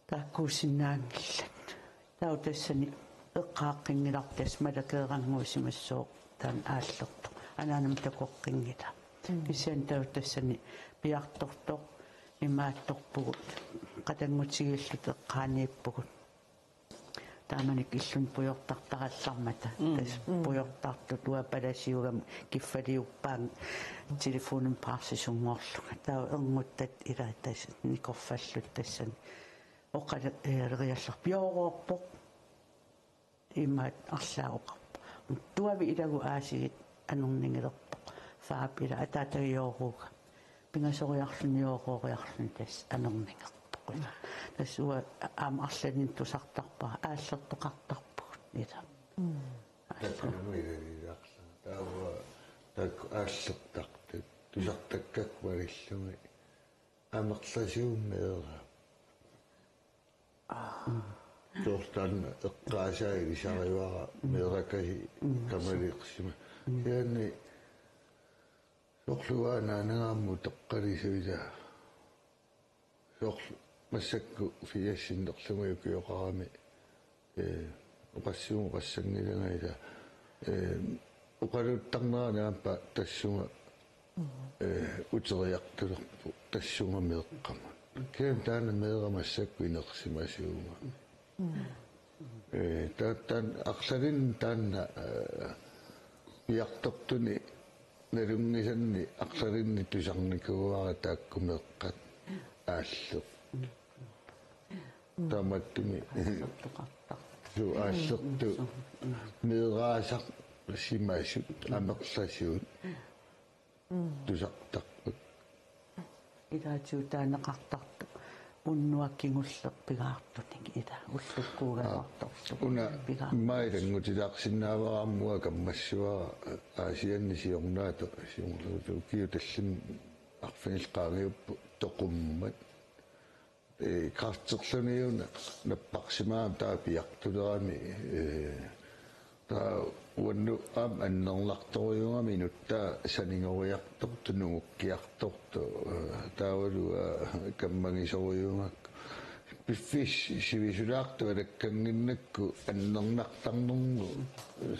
taakkuusinnaangillat tau tassani eqqaaqqingilartas malakeeranguusimassoo taan aallerto anaanam takoqqingila kisian tau tassani piartortoq immaattorpugut qatangutigiillut eqqaaniippugut taamanik illun pujortartarallarmata tas pujortartut uapalasiugam kiffaliuppaang telefonin paarsisungorluga tau ernguttat ila tas nikorfallut tassan oqala eriallar pioroorpoq immaat arlaaoqarpa tuavi ilagu aasigit anorningilerpoq faap ila ataatagioruuga pingasoriarlun joororiarlun tas anorningerpoq tas ua aam arlanin tusartarpa aallertoqartarpugut ila taua tak aallertaqtat tusartakkak valillumi amerlasiummeera tortan eqqaasaagi sariwara meerakasi kamaliqsima yaani soqluana anaammu teqqalisuita soqlu massakku fiassinnerlumuyukioqarami oqassumu qassangilangaiта uqaluttarneraanaappa tassunga uteriartulerpu tassunga meeqqama kiam taana meeramassakku inersimasuunga taattan aqlalin taanna piartortuni nalungisanni aqlalinni tusarnikuara taakkumeeqqat aalleq tamattumi su aallertu meeraasaq simaasut amerlasuut tusartarput ilaatiu taaneqartartu unnuakkingullерпигаартуник ила уллуккуугалуарторлу una mailangutilaaqsinnaavaraammuа kammassуара аасианни сиорнаату сиорлуту киуталлим арфинил qaangiuppu toqummat картерлуниуна наппарсимаам таапиартулерами таа уанну аам аннерларториунгами нутта санингориартортунугуккиарторту таавалуа каммагисориунгак пиффис сивисулаарту алаккангиннакку аннернартарнэрму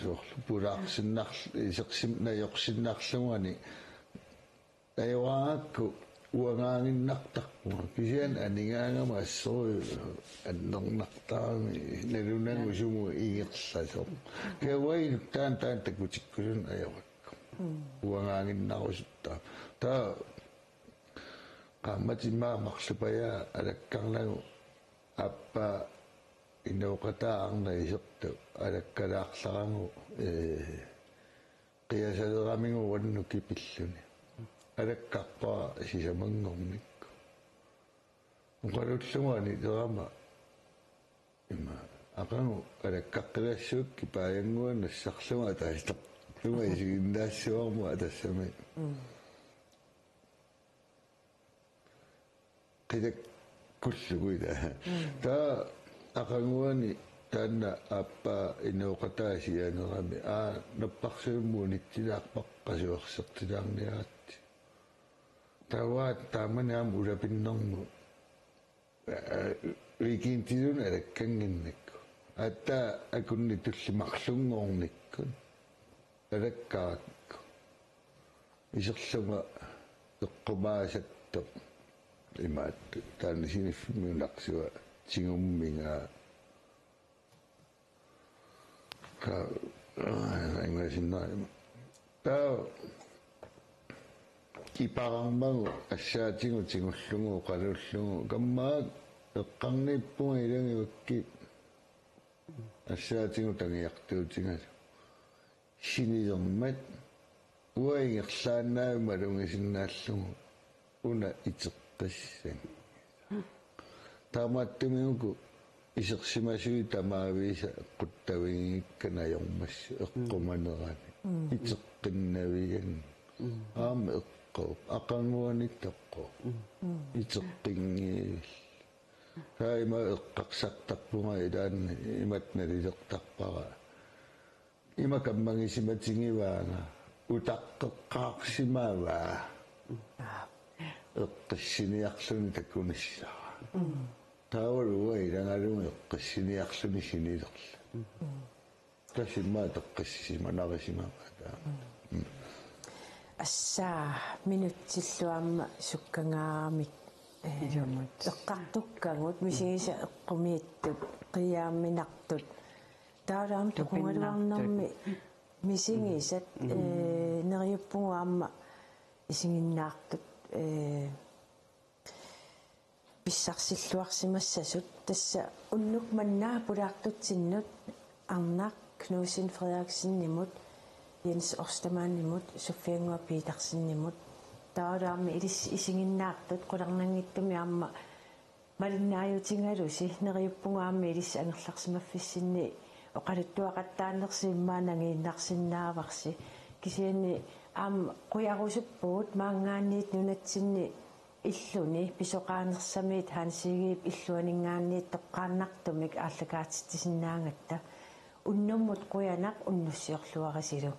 соорлу пулаарсиннарл исерсим наёрсиннарлугани аёаакку уангаангиннартарпуга кисиан анигаангама ассору аннернартаарми налунангусуму игерласоо кеваин таан такутиккулун аёракку уангаангиннарусутта таа qammatимаа марлупая алаккарнагу аппа инноқатаарна исерту алаккалаарларангу қиасалерамингу ванну кипиллуни алаккарпаа сисамангорникку уқалуллугани терама има ақангу алаккаққилассуут кипааянгуан нассарлуга таастақ луга исигиннаассуарму атассами qilak kulluguida taa aqanguani taanna aappa innuuqataasianerami napparsuummuunittilaaqpaqqasuersertilaarniaratti tawaat taamaniam ulapinnermu rikiintilun alakkanginnakku atta akunni tullimarlungoornikkun alakkaakku iserlunga eqqumaasattoq imaat taanni siniffimuunaqsua tingumminga ka inglasinnaima taa ипарармагу ассаатингутингуллугу қалууллугу каммаат эққарниппунга илангивакки ассаатингу тангиартуутингалу синилермат уаингерлааннаама лунгисиннааллугу уна итеққассан таамааттумиуку исерсимасуи тамаависа қуттавингикканаёрмассу эққуманерани итеққиннавиан аама эққо ақангуаниттаққо итеққингиил таима эққарсартарпунга илаанна иматналилертарпара има каммагисиматингиваага утаққеққарсимааваа эққиссиниарлуни таккуниссаа таавалуа илангалуни эққиссиниарлуни синилерла тасиммаа теққиссиманарисимаава таа ассаа минутсиллуамма суккангаарамик эққартуккагут мисигиса эққумииттут қиаамминартут таалаам тукунгалуарнэрми мисигисат нериуппугаамма исигиннаартут писсарсиллуарсимассасут тасса уннук маннаа пулаартутсиннут арнақ Knudsen Frederiksenнимут Jens Ostermanнимут Софиангуа Питерсеннимут таалаами илис исигиннаартут қуларнангиттуми аама малиннааютингалуси нериуппугаамми илис ангерларсимаффиссинни оқалуттуақаттаанерсиммаанангииннарсиннааварси кисиани аама қуярусуппуут маангаанниит нунатсинни иллуни писоқаанерсамиит хаансигиип иллуанингаанниит тоққааннартумик ааллакаатиттисиннаангатта уннуммут қуянақ уннуссиорлуарасилу